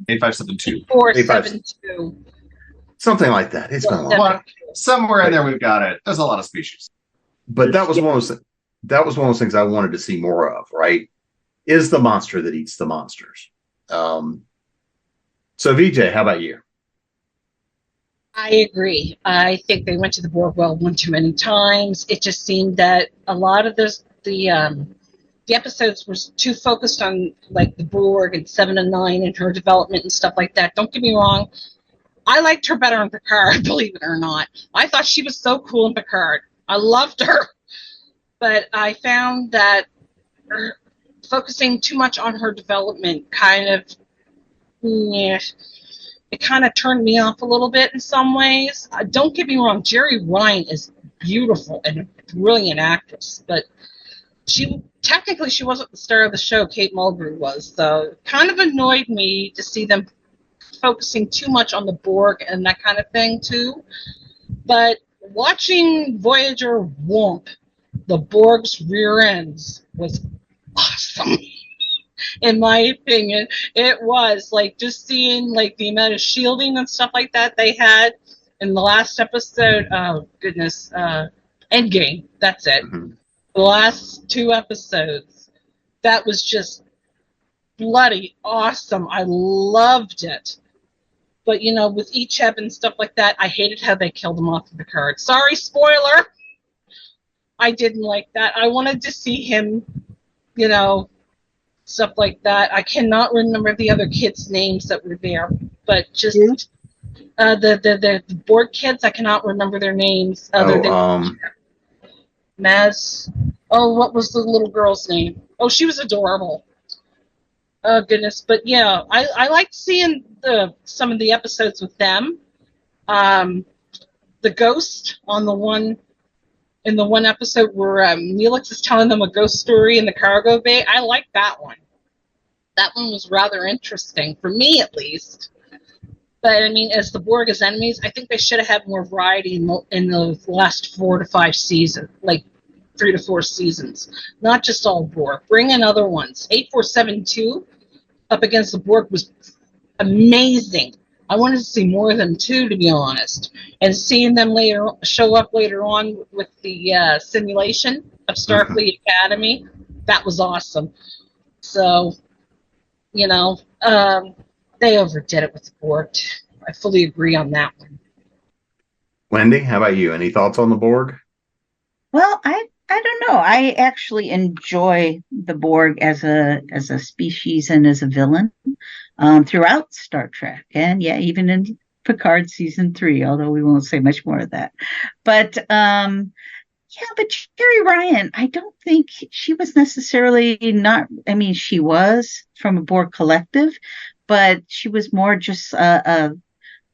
8572. 472. Something like that. It's been a long time. Somewhere in there we've got it. There's a lot of species. But that was one of those things I wanted to see more of, right? Is the monster that eats the monsters. So VJ, how about you? I agree. I think they went to the Borg well one too many times. It just seemed that a lot of the episodes were too focused on like the Borg and 7 and 9 and her development and stuff like that. Don't get me wrong. I liked her better in Picard, believe it or not. I thought she was so cool in Picard. I loved her. But I found that focusing too much on her development kind of, it kind of turned me off a little bit in some ways. Don't get me wrong, Jerry Ryan is beautiful and a brilliant actress, but she wasn't the star of the show. Kate Mulgrew was, so it kind of annoyed me to see them focusing too much on the Borg and that kind of thing too. But watching Voyager whomp the Borg's rear ends was awesome. In my opinion, it was like just seeing like the amount of shielding and stuff like that they had in the last episode. Oh goodness, Endgame. That's it. Mm-hmm. The last 2 episodes, that was just bloody awesome. I loved it. But with Echeb and stuff like that, I hated how they killed him off of the card. Sorry, spoiler. I didn't like that. I wanted to see him, stuff like that. I cannot remember the other kids' names that were there, but just the Borg kids, I cannot remember their names other than Maz. Oh, what was the little girl's name? Oh, she was adorable. Oh goodness, but yeah, I liked seeing some of the episodes with them. The ghost in the one episode where Neelix is telling them a ghost story in the cargo bay. I liked that one. That one was rather interesting, for me at least. But I mean, as the Borg as enemies, I think they should have had more variety in the last 4 to 5 seasons, like 3 to 4 seasons. Not just all Borg. Bring in other ones. 8472 up against the Borg was amazing. I wanted to see more of them too, to be honest. And seeing them show up later on with the simulation of Starfleet Academy, that was awesome. So, they overdid it with the Borg. I fully agree on that one. Wendy, how about you? Any thoughts on the Borg? Well, I don't know. I actually enjoy the Borg as a species and as a villain throughout Star Trek, and yeah, even in Picard season 3. Although we won't say much more of that. But but Jerry Ryan, I don't think she was necessarily not. I mean, she was from a Borg collective, but she was more just an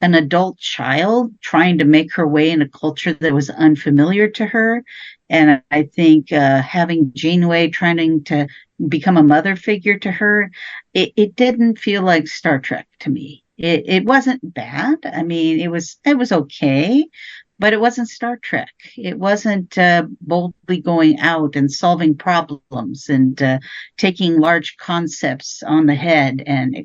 adult child trying to make her way in a culture that was unfamiliar to her. And I think having Janeway trying to become a mother figure to her, it didn't feel like Star Trek to me. It wasn't bad. I mean, it was okay, but it wasn't Star Trek. It wasn't boldly going out and solving problems and taking large concepts on the head and,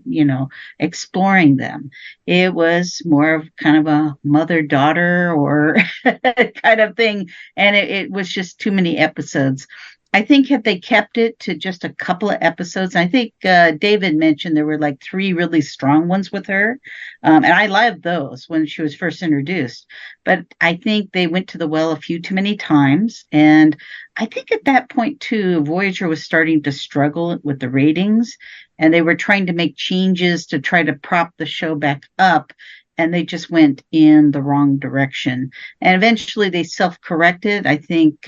exploring them. It was more of kind of a mother-daughter or kind of thing. And it was just too many episodes. I think had they kept it to just a couple of episodes, I think David mentioned there were like 3 really strong ones with her. And I loved those when she was first introduced. But I think they went to the well a few too many times. And I think at that point, too, Voyager was starting to struggle with the ratings. And they were trying to make changes to try to prop the show back up. And they just went in the wrong direction. And eventually they self-corrected. I think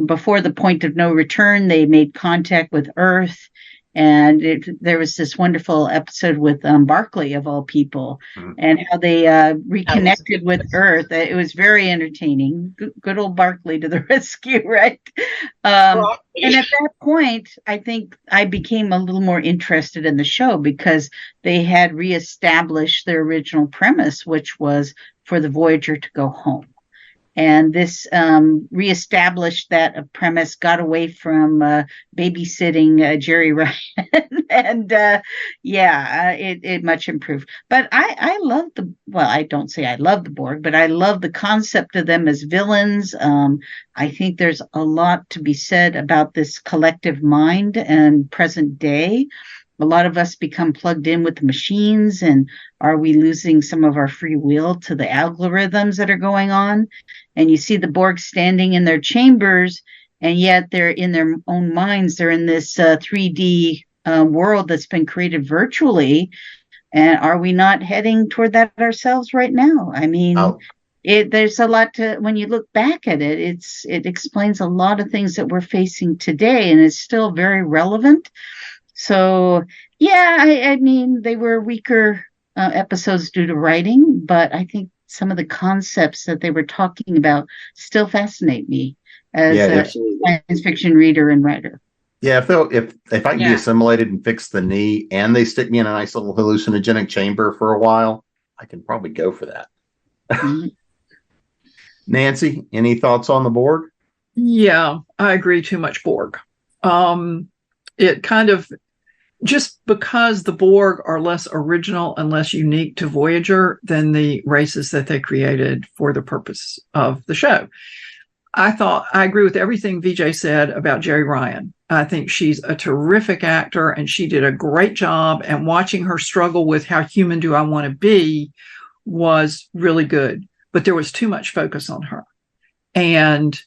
before the point of no return, they made contact with Earth And there was this wonderful episode with Barclay, of all people, and how they reconnected with Earth. It was very entertaining. Good old Barclay to the rescue, right? And at that point, I think I became a little more interested in the show because they had reestablished their original premise, which was for the Voyager to go home. And this reestablished that premise, got away from babysitting Jerry Ryan, and it much improved. But I love I don't say I love the Borg, but I love the concept of them as villains. I think there's a lot to be said about this collective mind and present day. A lot of us become plugged in with the machines, and are we losing some of our free will to the algorithms that are going on? And you see the Borg standing in their chambers, and yet they're in their own minds. They're in this 3D world that's been created virtually. And are we not heading toward that ourselves right now? I mean, there's a lot to, when you look back at it, it explains a lot of things that we're facing today, and it's still very relevant. So, yeah, I mean, they were weaker episodes due to writing, but I think some of the concepts that they were talking about still fascinate me as a science fiction reader and writer. Yeah, if I can be assimilated and fix the knee, and they stick me in a nice little hallucinogenic chamber for a while, I can probably go for that. Mm-hmm. Nancy, any thoughts on the Borg? Yeah, I agree. Too much Borg. It kind of, just because the Borg are less original and less unique to Voyager than the races that they created for the purpose of the show. I agree with everything VJ said about Jerry Ryan. I think she's a terrific actor, and she did a great job, and watching her struggle with how human do I want to be was really good. But there was too much focus on her. And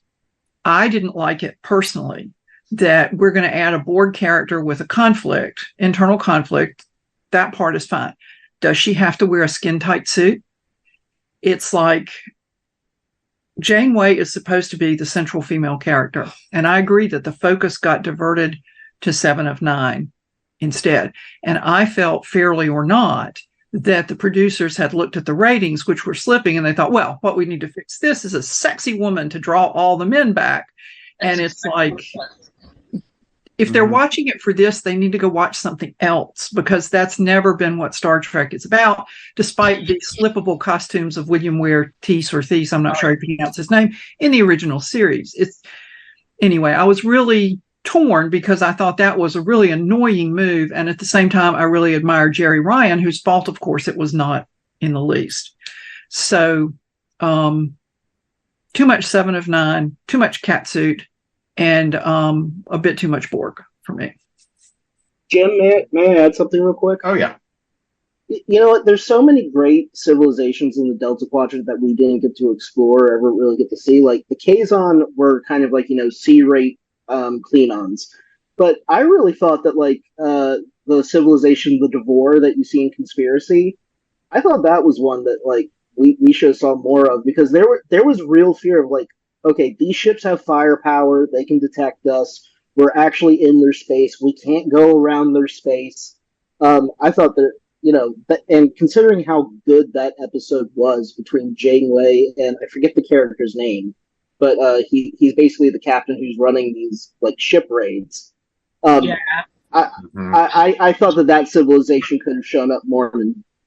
I didn't like it personally, that we're going to add a Borg character with a conflict, internal conflict. That part is fine. Does she have to wear a skin-tight suit? It's like Janeway is supposed to be the central female character. And I agree that the focus got diverted to 7 of 9 instead. And I felt, fairly or not, that the producers had looked at the ratings, which were slipping, and they thought, well, what we need to fix this is a sexy woman to draw all the men back. And it's like, if they're watching it for this, they need to go watch something else, because that's never been what Star Trek is about, despite the slippable costumes of William Ware Thies, or Thies, I'm not sure how you pronounce his name, in the original series. Anyway, I was really torn because I thought that was a really annoying move. And at the same time, I really admired Jerry Ryan, whose fault, of course, it was not in the least. So too much 7 of 9, too much catsuit, and a bit too much Borg for me. Jim, may I add something real quick? Oh, yeah. You know what? There's so many great civilizations in the Delta Quadrant that we didn't get to explore or ever really get to see. Like, the Kazon were kind of like, C-rate Klingons. But I really thought that, like, the civilization, the Devore that you see in Conspiracy, I thought that was one that, like, we should have saw more of, because there was real fear of, like, okay, these ships have firepower, they can detect us, we're actually in their space, we can't go around their space. I thought that, and considering how good that episode was between Janeway and, I forget the character's name, but he's basically the captain who's running these, like, ship raids. I thought that civilization could have shown up more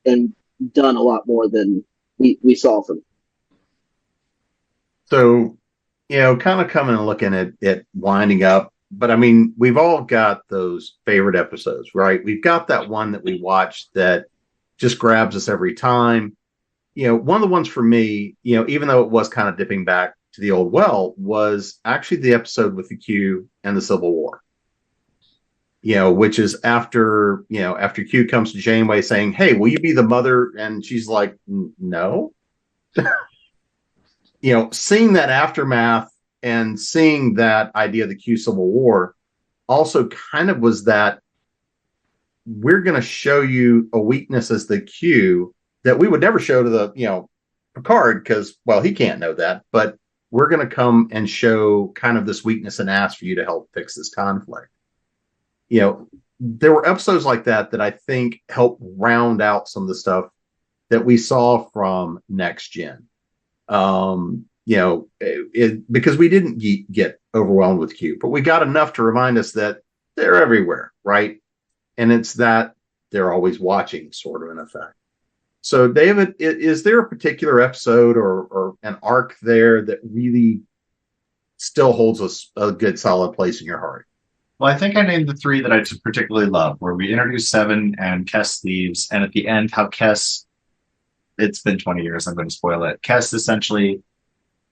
and done a lot more than we saw from. So, kind of coming and looking at it winding up, but I mean, we've all got those favorite episodes, right? We've got that one that we watched that just grabs us every time. One of the ones for me, even though it was kind of dipping back to the old well, was actually the episode with the Q and the Civil War. Which is after Q comes to Janeway saying, "Hey, will you be the mother?" And she's like, "No." Seeing that aftermath and seeing that idea of the Q Civil War also kind of was that we're going to show you a weakness as the Q that we would never show to the, Picard, because, well, he can't know that, but we're going to come and show kind of this weakness and ask for you to help fix this conflict. there were episodes like that I think helped round out some of the stuff that we saw from Next Gen. Because we didn't get overwhelmed with Q, but we got enough to remind us that they're everywhere, right? And it's that they're always watching, sort of, in effect. So, David, is there a particular episode or an arc there that really still holds a good, solid place in your heart? Well, I think I named the three that I particularly love, where we introduce Seven and Kes leaves, and at the end, how Kes, it's been 20 years, I'm going to spoil it. Kes essentially,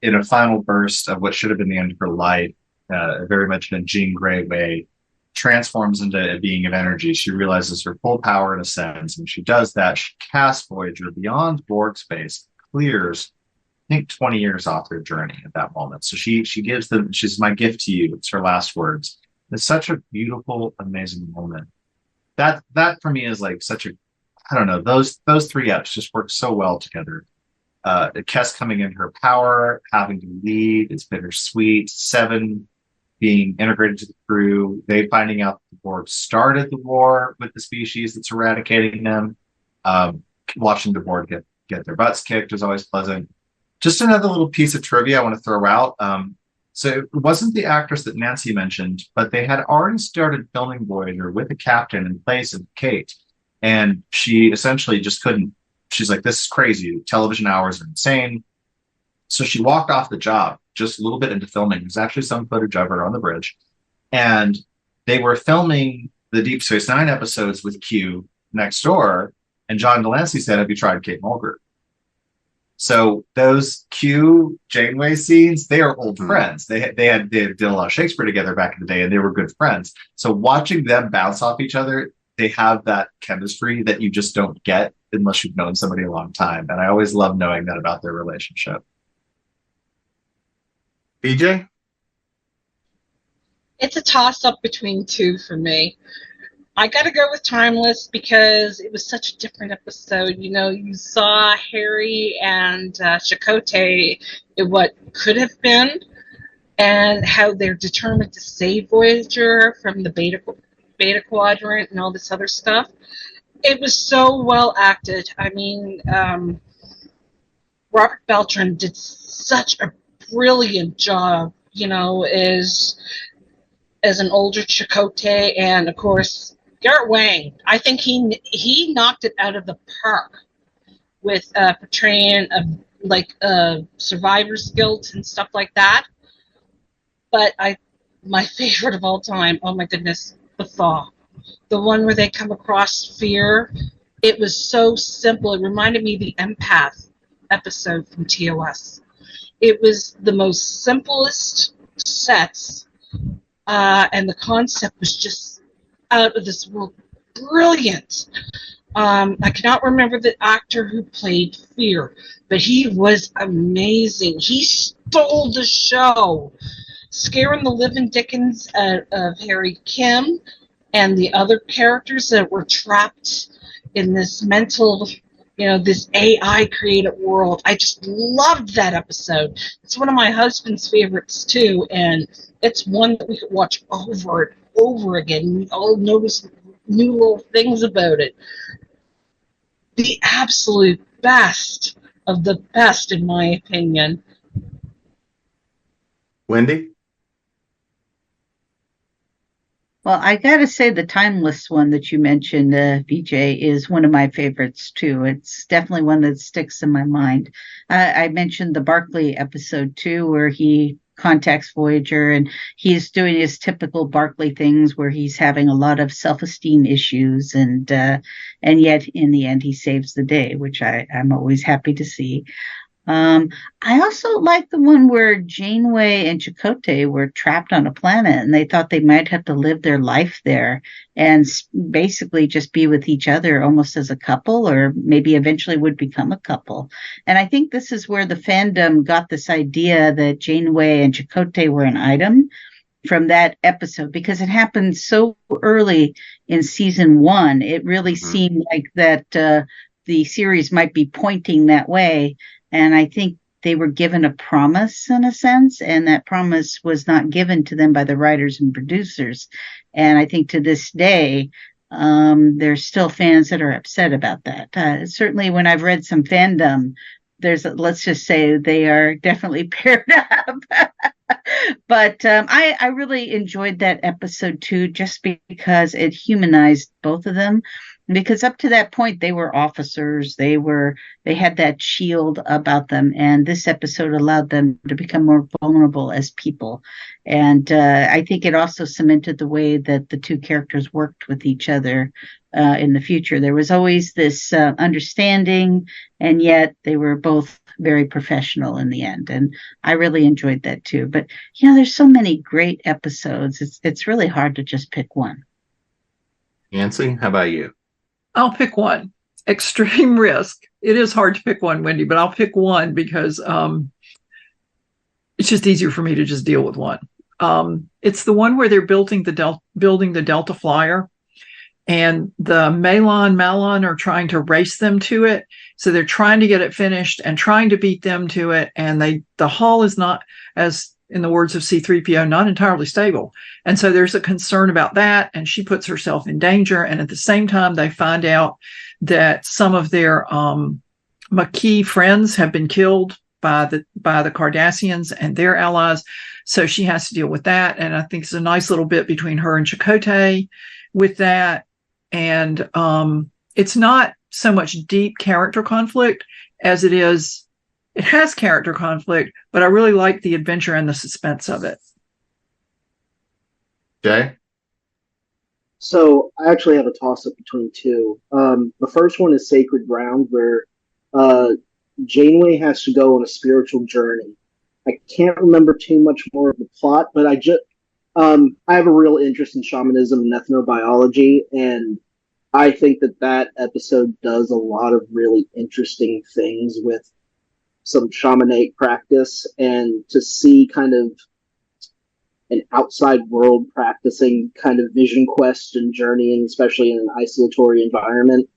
in a final burst of what should have been the end of her life, very much in a Jean Grey way, transforms into a being of energy. She realizes her full power in a sense, and when she does that, she casts Voyager beyond Borg space, clears, I think, 20 years off their journey at that moment. So she gives them, she's my gift to you. It's her last words. It's such a beautiful, amazing moment. That for me is like such a, I don't know, those three eps just work so well together. Kes coming in her power, having to lead, it's bittersweet. Seven being integrated to the crew, they finding out the Borg started the war with the species that's eradicating them. Watching the Borg get their butts kicked is always pleasant. Just another little piece of trivia I want to throw out. So it wasn't the actress that Nancy mentioned, but they had already started filming Voyager with a captain in place of Kate. And she essentially just couldn't. She's like, this is crazy. Television hours are insane. So she walked off the job just a little bit into filming. There's actually some footage of her on the bridge. And they were filming the Deep Space Nine episodes with Q next door. And John Delancey said, have you tried Kate Mulgrew? So those Q Janeway scenes, they are old friends. They did a lot of Shakespeare together back in the day, and they were good friends. So watching them bounce off each other, they have that chemistry that you just don't get unless you've known somebody a long time. And I always love knowing that about their relationship. BJ? It's a toss-up between two for me. I got to go with Timeless because it was such a different episode. You know, you saw Harry and Chakotay in what could have been, and how they're determined to save Voyager from the Beta Quadrant and all this other stuff. It was so well acted. I mean, Robert Beltran did such a brilliant job, you know, as an older Chakotay, and of course Garrett Wang. I think he knocked it out of the park with portraying of survivor's guilt and stuff like that. But my favorite of all time, oh my goodness, the Thaw. The one where they come across fear. It was so simple. It reminded me of the Empath episode from TOS. It was the most simplest sets, and the concept was just out of this world brilliant. I cannot remember the actor who played Fear, but he was amazing. He stole the show, scaring the living dickens out of Harry Kim and the other characters that were trapped in this mental, you know, this AI created world. I just loved that episode. It's one of my husband's favorites too, and it's one that we could watch over and over again. We all notice new little things about it. The absolute best of the best, in my opinion. Wendy? Well, I got to say the Timeless one that you mentioned, VJ, is one of my favorites, too. It's definitely one that sticks in my mind. I mentioned the Barclay episode, too, where he contacts Voyager and he's doing his typical Barclay things where he's having a lot of self-esteem issues, and yet in the end he saves the day, which I'm always happy to see. I also like the one where Janeway and Chakotay were trapped on a planet and they thought they might have to live their life there and basically just be with each other almost as a couple, or maybe eventually would become a couple. And I think this is where the fandom got this idea that Janeway and Chakotay were an item from that episode, because it happened so early in season 1. It really seemed like that the series might be pointing that way. And I think they were given a promise in a sense, and that promise was not given to them by the writers and producers. And I think to this day, there's still fans that are upset about that. Certainly when I've read some fandom, let's just say they are definitely paired up. But I really enjoyed that episode too, just because it humanized both of them. Because up to that point, they were officers. They had that shield about them, and this episode allowed them to become more vulnerable as people. And I think it also cemented the way that the two characters worked with each other in the future. There was always this understanding, and yet they were both very professional in the end. And I really enjoyed that too. But there's so many great episodes. It's really hard to just pick one. Nancy, how about you? I'll pick one. Extreme Risk. It is hard to pick one, Wendy, but I'll pick one because it's just easier for me to just deal with one. It's the one where they're building the Delta Flyer, and the Malon are trying to race them to it. So they're trying to get it finished and trying to beat them to it. And the hull is not, as in the words of C-3PO, not entirely stable. And so there's a concern about that. And she puts herself in danger. And at the same time, they find out that some of their Maquis friends have been killed by the Cardassians and their allies. So she has to deal with that. And I think it's a nice little bit between her and Chakotay with that. And it's not so much deep character conflict as it has character conflict, but I really like the adventure and the suspense of it. Jay? So I actually have a toss-up between two. The first one is Sacred Ground, where Janeway has to go on a spiritual journey. I can't remember too much more of the plot, but I have a real interest in shamanism and ethnobiology, and I think that episode does a lot of really interesting things with some shamanic practice, and to see kind of an outside world practicing kind of vision quest and journeying, especially in an isolatory environment,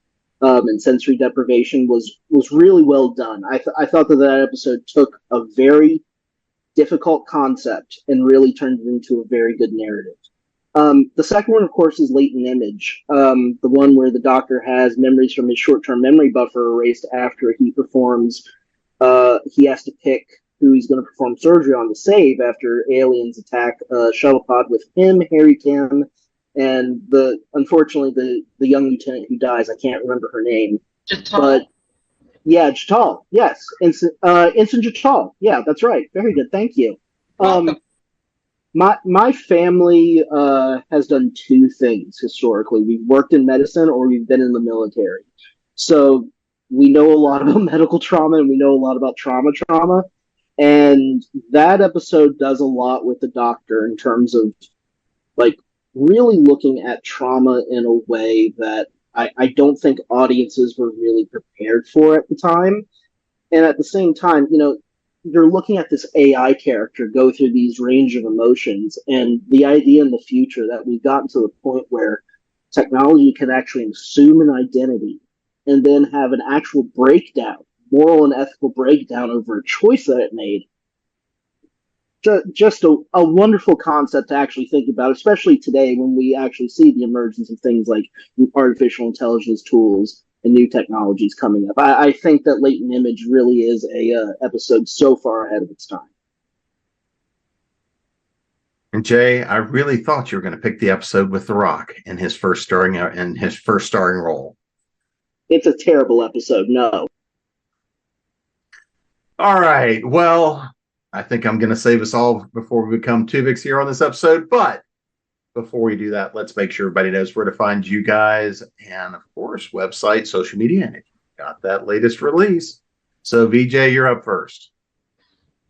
and sensory deprivation was really well done. I thought that episode took a very difficult concept and really turned it into a very good narrative. The second one, of course, is Latent Image, the one where the Doctor has memories from his short-term memory buffer erased after he performs. He has to pick who he's going to perform surgery on to save after aliens attack a shuttle pod with him, Harry Kim, and unfortunately the young lieutenant who dies. I can't remember her name. Jatal. But yeah, Jatal. Yes, Ensign Jatal. Yeah, that's right. Very good. Thank you. My family has done two things historically. We've worked in medicine or we've been in the military. So we know a lot about medical trauma and we know a lot about trauma. And that episode does a lot with the Doctor in terms of like really looking at trauma in a way that I don't think audiences were really prepared for at the time. And at the same time, you're looking at this AI character go through these range of emotions, and the idea in the future that we've gotten to the point where technology can actually assume an identity and then have an actual breakdown, moral and ethical breakdown over a choice that it made. Just a wonderful concept to actually think about, especially today when we actually see the emergence of things like artificial intelligence tools and new technologies coming up. I think that Latent Image really is a episode so far ahead of its time. And Jay, I really thought you were going to pick the episode with The Rock in his first starring role. It's a terrible episode. No. All right. Well, I think I'm going to save us all before we become Tuvix here on this episode. But before we do that, let's make sure everybody knows where to find you guys. And of course, website, social media, and if you got that latest release. So VJ, you're up first.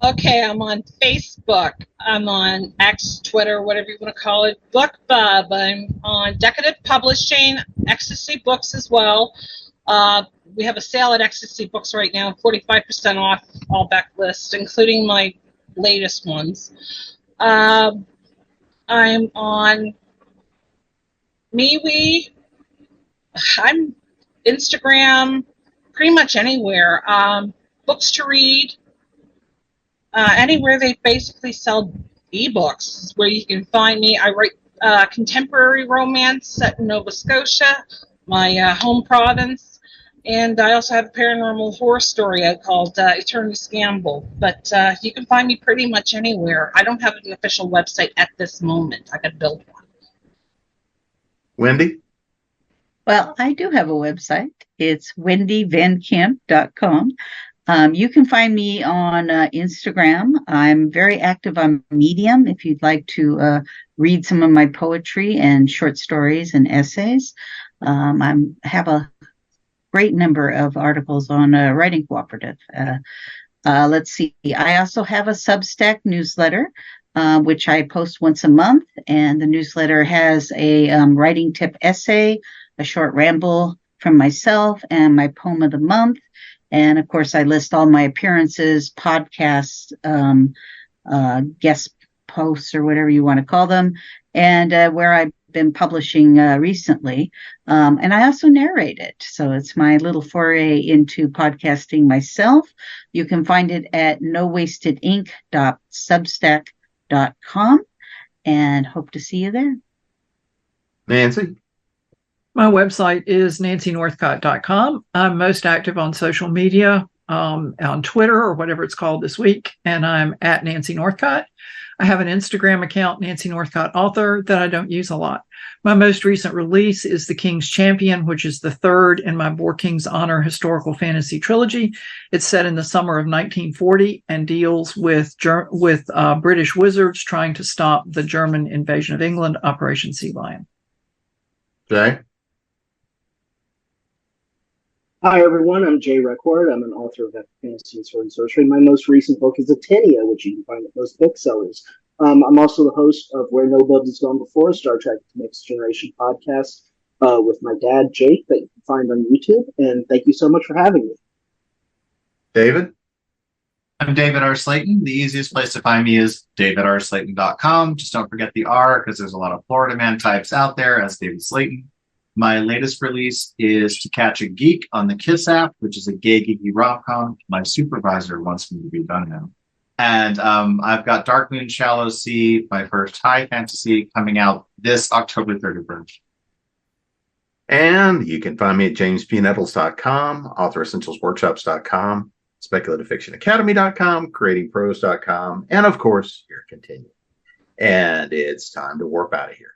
Okay, I'm on Facebook. I'm on X, Twitter, whatever you want to call it. BookBub. I'm on Decadent Publishing, Ecstasy Books as well. We have a sale at Ecstasy Books right now, 45% off all backlist, including my latest ones. I'm on MeWe. I'm Instagram, pretty much anywhere. Books to read. anywhere they basically sell ebooks is where you can find me. I write contemporary romance set in Nova Scotia, my home province, and I also have a paranormal horror story out called Eternity Scamble. But you can find me pretty much anywhere. I don't have an official website at this moment. I got to build one. Wendy? Well, I do have a website. It's wendyvancamp.com. You can find me on Instagram. I'm very active on Medium if you'd like to read some of my poetry and short stories and essays. I have a great number of articles on Writing Cooperative. Let's see. I also have a Substack newsletter, which I post once a month. And the newsletter has a writing tip essay, a short ramble from myself, and my poem of the month. And of course, I list all my appearances, podcasts, guest posts, or whatever you want to call them, and where I've been publishing recently. And I also narrate it. So it's my little foray into podcasting myself. You can find it at nowastedink.substack.com, and hope to see you there. Nancy? My website is nancynorthcott.com. I'm most active on social media, on Twitter or whatever it's called this week, and I'm at Nancy Northcott. I have an Instagram account, Nancy Northcott Author, that I don't use a lot. My most recent release is The King's Champion, which is the third in my Borg King's Honor historical fantasy trilogy. It's set in the summer of 1940 and deals with British wizards trying to stop the German invasion of England, Operation Sea Lion. Jay? Hi, everyone. I'm Jay Requard. I'm an author of epic fantasy and sword and sorcery. My most recent book is Atinia, which you can find at most booksellers. I'm also the host of Where No Blood Has Gone Before, Star Trek Next Generation podcast with my dad, Jake, that you can find on YouTube. And thank you so much for having me. David? I'm David R. Slayton. The easiest place to find me is davidslayton.com. Just don't forget the R, because there's a lot of Florida man types out there as David Slayton. My latest release is To Catch a Geek on the Kiss app, which is a gay geeky rom-com. My supervisor wants me to be done now. And I've got Dark Moon Shallow Sea, my first high fantasy, coming out this October 31st. And you can find me at jamespnettles.com, authoressentialsworkshops.com, speculativefictionacademy.com, creatingprose.com, and of course, your Continuum. And it's time to warp out of here.